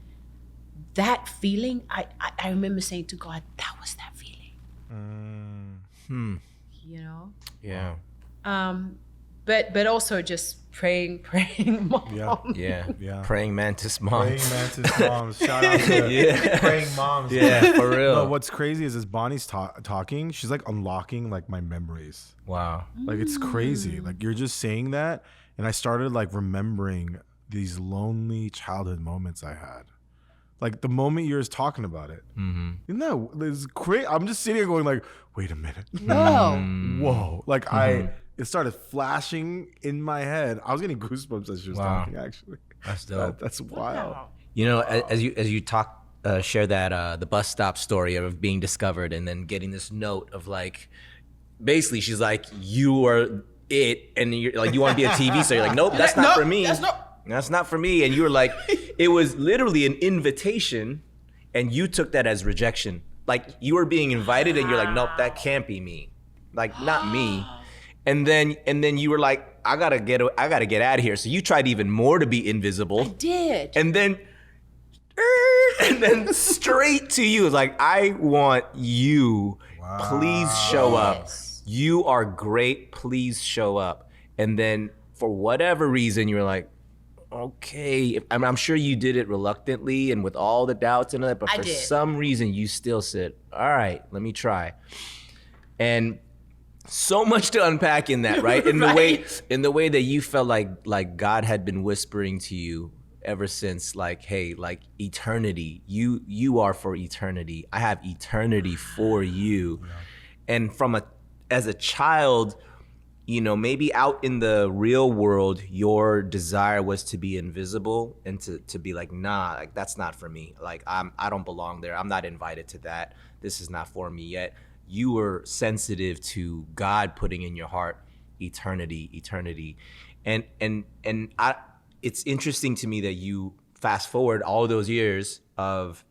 that feeling, I remember saying to God, that was that feeling. You know? Yeah. But also just praying mom. Yeah. Praying mantis moms. Praying mantis moms. Shout out to praying moms. Yeah, for real. No, what's crazy is as Bonnie's talking, she's like unlocking like my memories. Wow. Like it's crazy. Like you're just saying that, and I started like remembering these lonely childhood moments I had. Like the moment you're just talking about it. Isn't that it's crazy? I'm just sitting here going like, wait a minute. Whoa. Like it started flashing in my head. I was getting goosebumps as she was talking, actually. That's dope. That's wild. You know, as you talk, share that the bus stop story of being discovered and then getting this note of like, basically she's like, you are it, and you're like, you want to be a TV star. You're like, nope, that's not for me. That's not for me. And you were like, it was literally an invitation, and you took that as rejection. Like you were being invited, and you're like, nope, that can't be me. Like not me. And then you were like, I gotta get out of here. So you tried even more to be invisible. I did. And then straight to you, like, I want you. Please show up. You are great. Please show up. And then for whatever reason, you were like, okay. I'm sure you did it reluctantly and with all the doubts and all that, but for some reason you still said, all right, let me try. And so much to unpack in that, right? In the way that you felt like God had been whispering to you ever since, like, hey, like eternity, you are for eternity. I have eternity for you. And as a child, you know, maybe out in the real world, your desire was to be invisible and to be like, nah, like that's not for me. Like I don't belong there. I'm not invited to that. This is not for me yet. You were sensitive to God putting in your heart eternity. And it's interesting to me that you fast forward all those years of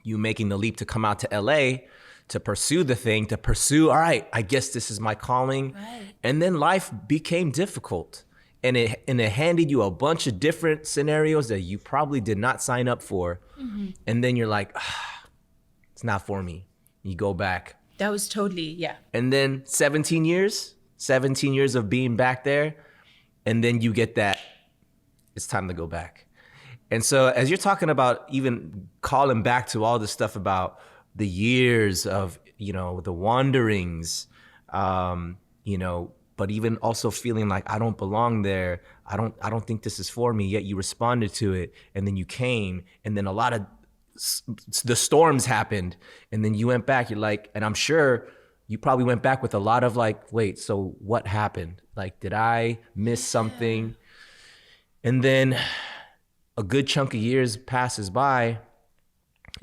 you making the leap to come out to LA to pursue the thing, all right, I guess this is my calling. Right. And then life became difficult. And it handed you a bunch of different scenarios that you probably did not sign up for. Mm-hmm. And then you're like, it's not for me. You go back. That was totally, yeah. And then 17 years of being back there. And then you get that, it's time to go back. And so as you're talking about even calling back to all this stuff about the years of, you know, the wanderings, you know, but even also feeling like I don't belong there. I don't think this is for me, yet you responded to it. And then you came, and then a lot of the storms happened, and then you went back. You're like, and I'm sure you probably went back with a lot of like, wait, so what happened? Like, did I miss something? And then a good chunk of years passes by,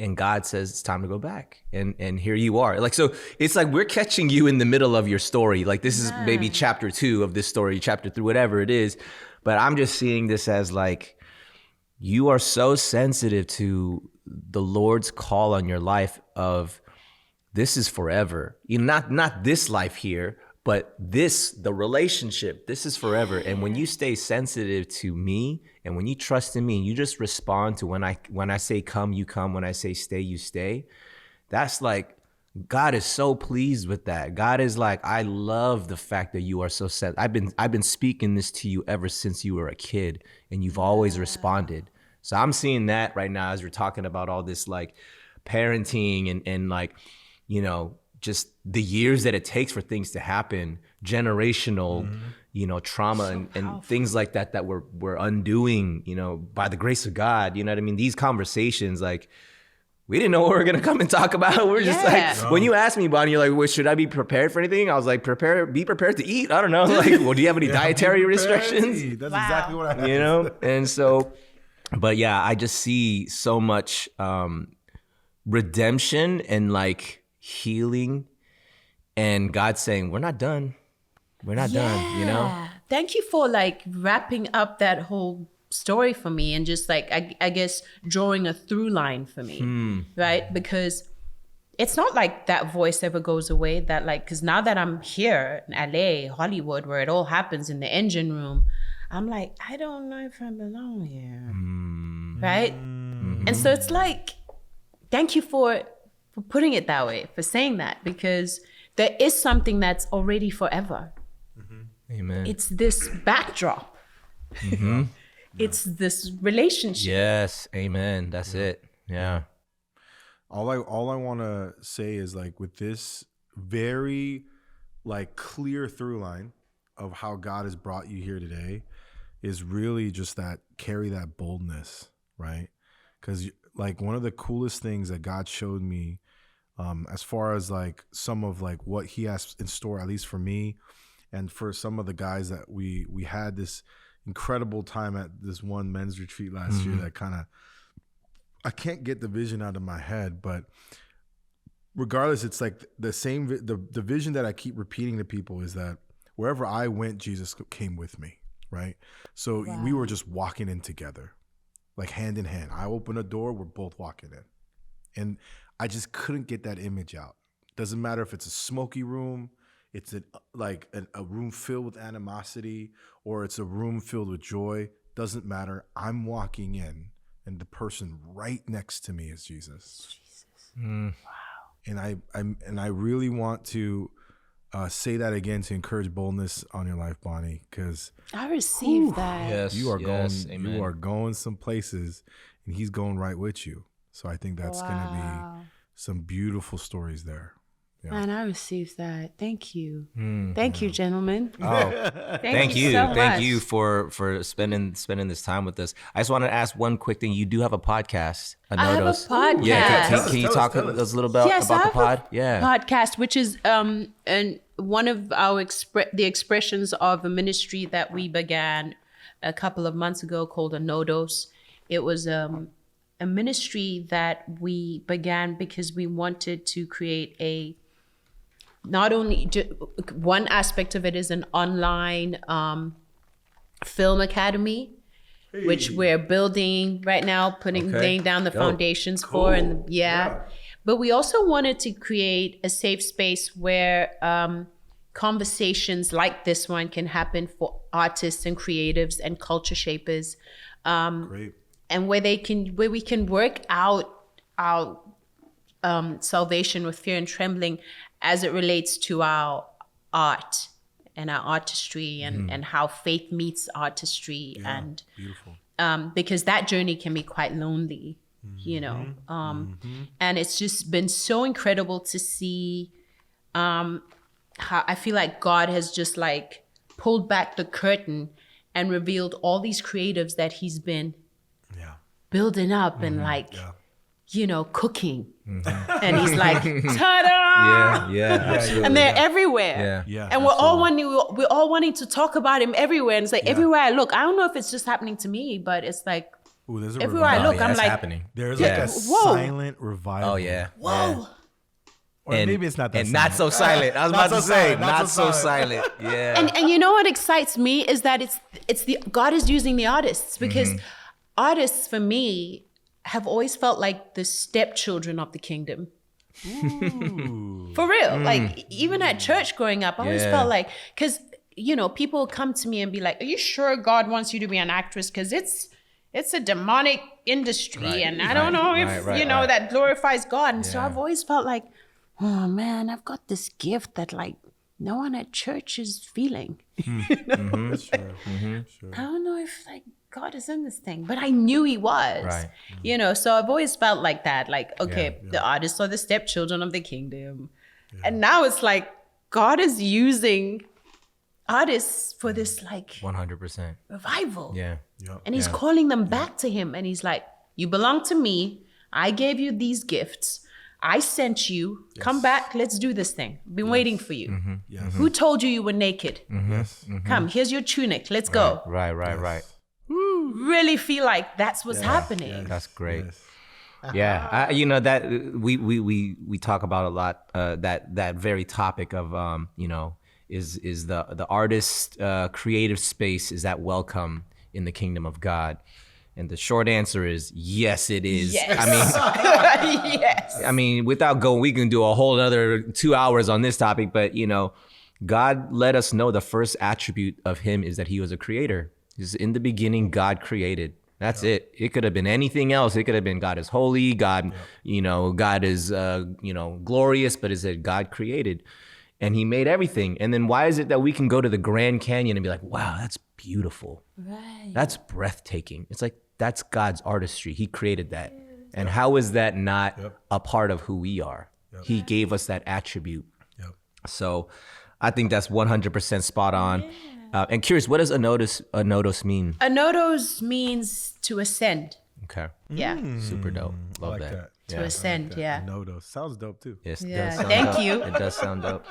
and God says it's time to go back. And here you are. Like, so it's like we're catching you in the middle of your story. Like this is maybe chapter 2 of this story, chapter 3, whatever it is. But I'm just seeing this as like, you are so sensitive to the Lord's call on your life of this is forever. You know, not this life here, but the relationship, this is forever. And when you stay sensitive to me, and when you trust in me, and you just respond to when I say come, you come. When I say stay, you stay. That's like, God is so pleased with that. God is like, I love the fact that you are so set. I've been speaking this to you ever since you were a kid, and you've always responded. So I'm seeing that right now as we're talking about all this like parenting and like, you know, just the years that it takes for things to happen, generational, you know, trauma and things like that we're undoing, you know, by the grace of God. You know what I mean? These conversations, like, we didn't know what we were gonna come and talk about. We're just like, when you asked me, Bonnie, you're like, well, should I be prepared for anything? I was like, be prepared to eat. I don't know. Like, well, do you have any dietary restrictions? That's exactly what I had. You know? And so, but yeah, I just see so much redemption and like, healing, and God saying, we're not done. We're not done, you know? Thank you for like wrapping up that whole story for me and just like, I guess, drawing a through line for me, right? Because it's not like that voice ever goes away, that like, because now that I'm here in LA, Hollywood, where it all happens in the engine room, I'm like, I don't know if I belong here, right? And so it's like, thank you for putting it that way, for saying that, because there is something that's already forever. Amen. It's this backdrop. It's this relationship. Yes, amen. That's it. Yeah. All I want to say is like with this very like clear through line of how God has brought you here today is really just that carry that boldness, right? Because like one of the coolest things that God showed me as far as like some of like what he has in store, at least for me and for some of the guys that we had this incredible time at this one men's retreat last year that kind of, I can't get the vision out of my head, but regardless, it's like the same, the vision that I keep repeating to people is that wherever I went, Jesus came with me, right? So we were just walking in together, like hand in hand. I open a door, we're both walking in. And I just couldn't get that image out. Doesn't matter if it's a smoky room, it's a room filled with animosity, or it's a room filled with joy. Doesn't matter. I'm walking in, and the person right next to me is Jesus. Wow. And I really want to say that again to encourage boldness on your life, Bonnie, because I received that. Yes, you are amen. you are going some places, and he's going right with you. So I think that's going to be some beautiful stories there. Yeah. Man, I received that. Thank you. Thank you, gentlemen. Oh, thank you. So Thank much. you for spending this time with us. I just want to ask one quick thing. You do have a podcast, I have a Nodos. podcast. Yeah, can you talk tell to us. us a little bit Yes, about I the have pod? a Yeah. podcast, which is and one of our the expressions of a ministry that we began a couple of months ago called a Nodos. It was a ministry that we began because we wanted to create not only one aspect of it is an online film academy, which we're building right now, laying down the foundations for, and but we also wanted to create a safe space where conversations like this one can happen for artists and creatives and culture shapers, Great. and where we can work out our salvation with fear and trembling as it relates to our art and our artistry and how faith meets artistry. Yeah, and beautiful. because that journey can be quite lonely, you know. And it's just been so incredible to see how I feel like God has just like pulled back the curtain and revealed all these creatives that he's been building up and like, you know, cooking. And he's like, ta-da! Yeah, absolutely. And they're everywhere. Yeah, And we're all wanting to talk about him everywhere. And it's like everywhere I look, I don't know if it's just happening to me, but it's like Ooh, there's a everywhere I revival. look, I'm that's like, happening. There's Yeah. like a Whoa. silent revival. Oh yeah. whoa. Or maybe it's not that and not so silent. I was Not about to so say, silent, not so silent. Yeah. And you know what excites me is that it's the God is using the artists, because artists for me have always felt like the stepchildren of the kingdom. For real. Like even at church growing up, I always felt like, because you know, people come to me and be like, are you sure God wants you to be an actress? Because it's a demonic industry, and I don't know if you know that glorifies God. And so I've always felt like, oh man, I've got this gift that like no one at church is feeling. That's true. Sure. I don't know if like God is in this thing, but I knew he was. Right. You know, so I've always felt like that. Like, okay, the artists are the stepchildren of the kingdom. And now it's like God is using artists for this like 100%. revival. Yeah. And he's calling them back to him. And he's like, you belong to me. I gave you these gifts. I sent you. Come back. Let's do this thing. Been waiting for you. Yes. Who told you were naked? Yes. Come, here's your tunic. Let's go. Right. Really feel like that's what's happening. That's great. Yes. Yeah, you know that we talk about a lot. That very topic of you know, is the artist creative space, is that welcome in the kingdom of God? And the short answer is yes, it is. Yes. I mean, Yes. I mean, without going, we can do a whole other 2 hours on this topic. But you know, God let us know the first attribute of Him is that He was a creator. He's in the beginning, God created. That's it. It could have been anything else. It could have been God is holy, God, you know, God is, you know, glorious, but it said God created and He made everything. And then why is it that we can go to the Grand Canyon and be like, wow, that's beautiful. Right. That's breathtaking. It's like, that's God's artistry. He created that. And how is that not a part of who we are? He gave us that attribute. So I think that's 100% spot on. And curious, what does anodos mean? Anodos means to ascend. Okay. Yeah. Super dope. Love like that. that. To ascend. Yeah. Nodos sounds dope too. Yes, it Yeah, does sound thank dope. you. It does sound dope.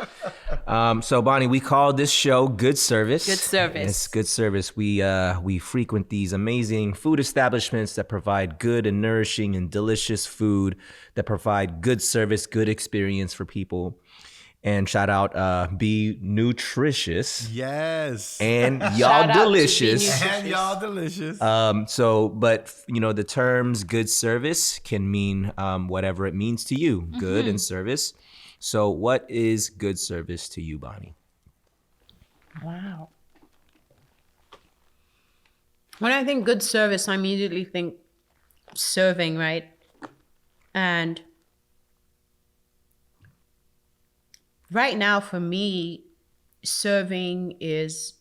So Bonnie, we call this show Good Service. Good Service. It's Good Service. We frequent these amazing food establishments that provide good and nourishing and delicious food, that provide good service, good experience for people. And shout out B Nutritious. Yes. And y'all Shout out to B delicious. Nutritious. And y'all delicious. But you know, the terms good service can mean whatever it means to you, good and service. So what is good service to you, Bonnie? Wow. When I think good service, I immediately think serving, right? And right now for me, serving is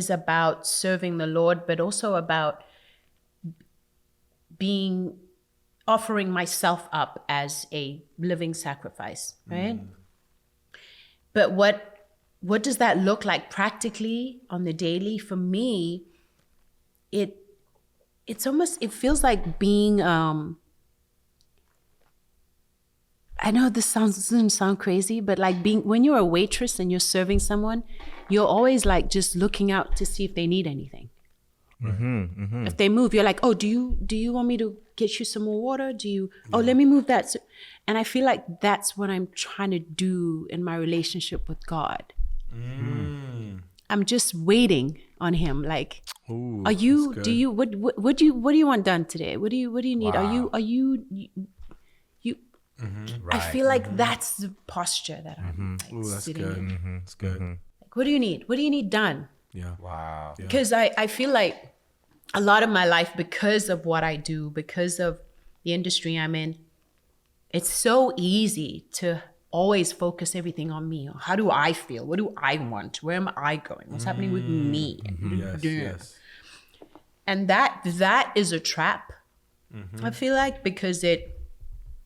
about serving the Lord, but also about offering myself up as a living sacrifice, right? But what does that look like practically on the daily? For me, it feels like being I know this doesn't sound crazy, but like when you're a waitress and you're serving someone, you're always like just looking out to see if they need anything. If they move, you're like, oh, do you want me to get you some more water? Oh, let me move that. And I feel like that's what I'm trying to do in my relationship with God. I'm just waiting on Him. Like, Ooh, are you? that's Do good. you? What do you want done today? What do you need? Wow. Are you? I feel like that's the posture that I'm like, Ooh, that's sitting good. in. That's good. Like, what do you need? What do you need done? Yeah. Wow. Because I feel like a lot of my life, because of what I do, because of the industry I'm in, it's so easy to always focus everything on me. How do I feel? What do I want? Where am I going? What's happening with me? Yes. And that is a trap. I feel like, because it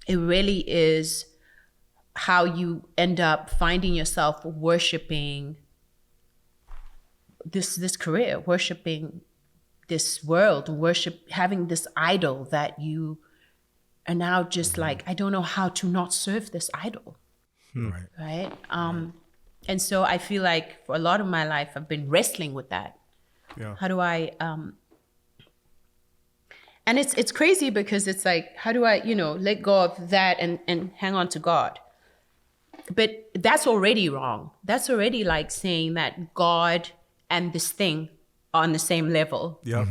really is how you end up finding yourself worshiping this career, worshiping this world, having this idol that you are now just like, I don't know how to not serve this idol. Right? And so I feel like for a lot of my life, I've been wrestling with that. Yeah. How do I, and it's crazy because it's like, how do I, let go of that and hang on to God? But that's already wrong. That's already like saying that God and this thing are on the same level. Yep.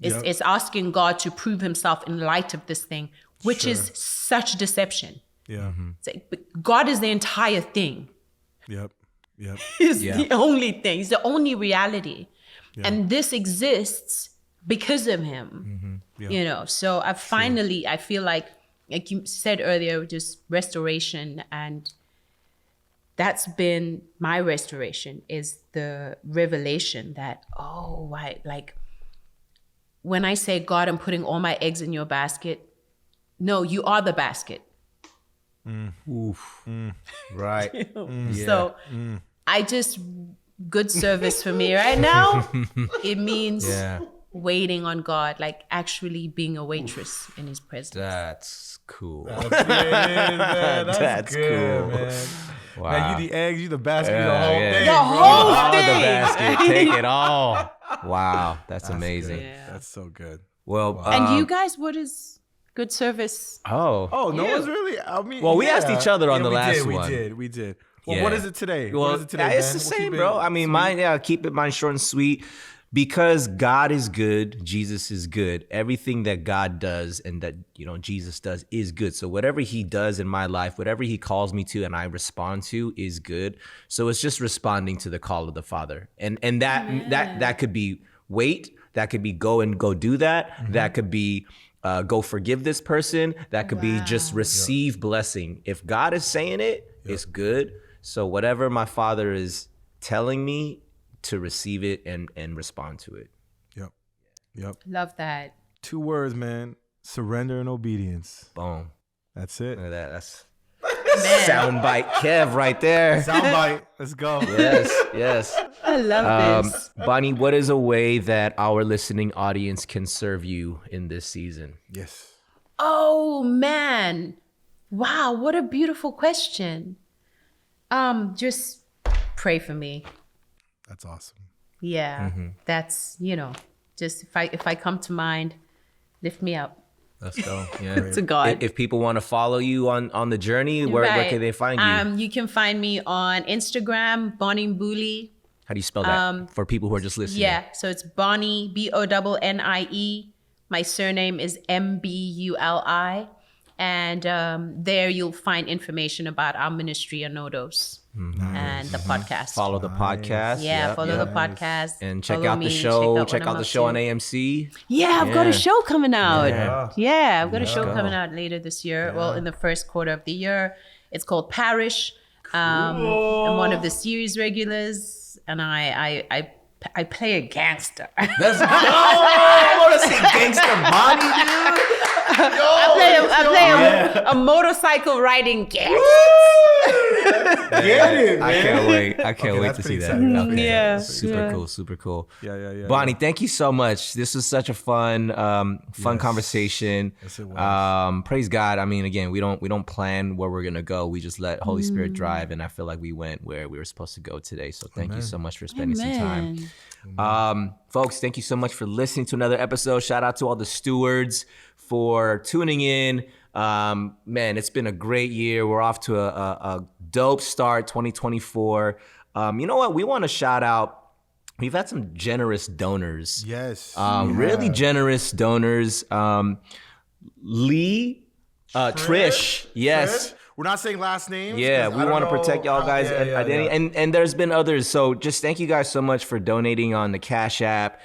It's asking God to prove Himself in light of this thing, which is such deception. Yeah. It's like, but God is the entire thing. Yep. He's the only thing. He's the only reality. And this exists because of Him. So I feel like you said earlier, just restoration, and that's been my restoration, is the revelation that, like when I say, God, I'm putting all my eggs in your basket. No, you are the basket. Right. So I just, good service for me right now, it means waiting on God, like actually being a waitress in His presence. That's cool. That's cool. man. Wow. Man, you the eggs, you the basket, you the whole thing. The bro. whole All thing. the basket. Take it all. Wow. That's amazing. Yeah. That's so good. Well, And you guys, what is Good service. Oh, no Yeah. one's really. I mean, Well, we asked each other on the last one. one. We did. Well, Yeah. what is it today? Well, What is it today, it's Ben? the We'll same, keep bro. it I mean, sweet. keep mine short and sweet. Because God is good, Jesus is good. Everything that God does and that, Jesus does is good. So whatever he does in my life, whatever he calls me to and I respond to is good. So it's just responding to the call of the Father. And that could be wait, that could be go do that. Mm-hmm. That could be go forgive this person. That could be just receive blessing. If God is saying it, it's good. So whatever my Father is telling me, to receive it and respond to it. Yep. Love that. 2 words, man. Surrender and obedience. Boom. That's it. Look at that. That's soundbite Kev right there. Soundbite. Let's go. Yes. I love this. Bonnie, what is a way that our listening audience can serve you in this season? Yes. Oh, man. Wow, what a beautiful question. Just pray for me. That's awesome. Yeah, that's, just if I come to mind, lift me up. Let's go. Yeah. To God. If people want to follow you on the journey, where can they find you? You can find me on Instagram, Bonnie Mbuli. How do you spell that for people who are just listening? Yeah, so it's Bonnie, Bonnie. My surname is Mbuli. And there you'll find information about our ministry, Anodos. And the podcast. Follow the podcast. Yeah, follow the podcast. And check follow out the me, show. Check what out I'm the up show on to. AMC. Yeah, I've got a show coming out. Yeah. I've got a show coming out later this year. Well, in the first quarter of the year. It's called Parish. I'm one of the series regulars, and I play a gangster. Let's go! I want to see Gangster Bonnie, dude. I play a motorcycle riding gangster. Get it, man. I can't wait to see that. exciting. Okay. Yeah. Super cool. Yeah. Bonnie, thank you so much. This was such a fun conversation. Yes, it was. Praise God. I mean, again, we don't plan where we're gonna go. We just let Holy Spirit drive, and I feel like we went where we were supposed to go today. So thank you so much for spending some time. Folks, thank you so much for listening to another episode. Shout out to all the stewards for tuning in. Man, it's been a great year. We're off to a dope start, 2024. You know what? We want to shout out. We've had some generous donors. Yes. Really generous donors. Lee, Trish. Yes. Trish? We're not saying last names. Yeah, we want to protect y'all guys' identity. And there's been others. So just thank you guys so much for donating on the Cash App.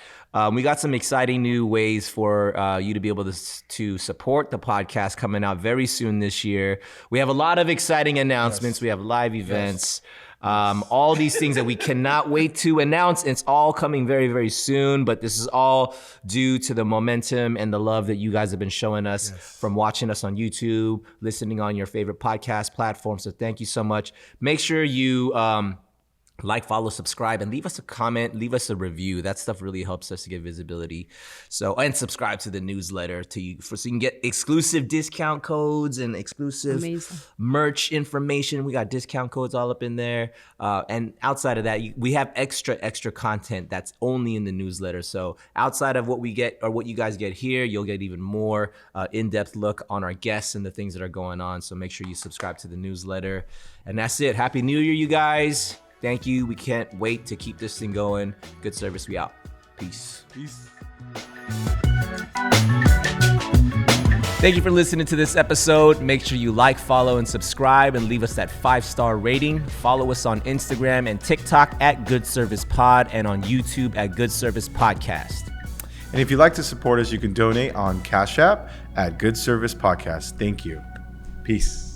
We got some exciting new ways for you to be able to support the podcast coming out very soon this year. We have a lot of exciting announcements. Yes. We have live events. All these things that we cannot wait to announce. It's all coming very, very soon, but this is all due to the momentum and the love that you guys have been showing us from watching us on YouTube, listening on your favorite podcast platform. So thank you so much. Make sure you like, follow, subscribe, and leave us a comment, leave us a review. That stuff really helps us to get visibility. So, and subscribe to the newsletter so you can get exclusive discount codes and exclusive merch information. We got discount codes all up in there. And outside of that, we have extra content that's only in the newsletter. So outside of what we get or what you guys get here, you'll get even more in-depth look on our guests and the things that are going on. So make sure you subscribe to the newsletter. And that's it. Happy New Year, you guys. Thank you. We can't wait to keep this thing going. Good service. We out. Peace. Thank you for listening to this episode. Make sure you like, follow, and subscribe, and leave us that 5-star rating. Follow us on Instagram and TikTok at Good Service Pod and on YouTube at Good Service Podcast. And if you'd like to support us, you can donate on Cash App at Good Service Podcast. Thank you. Peace.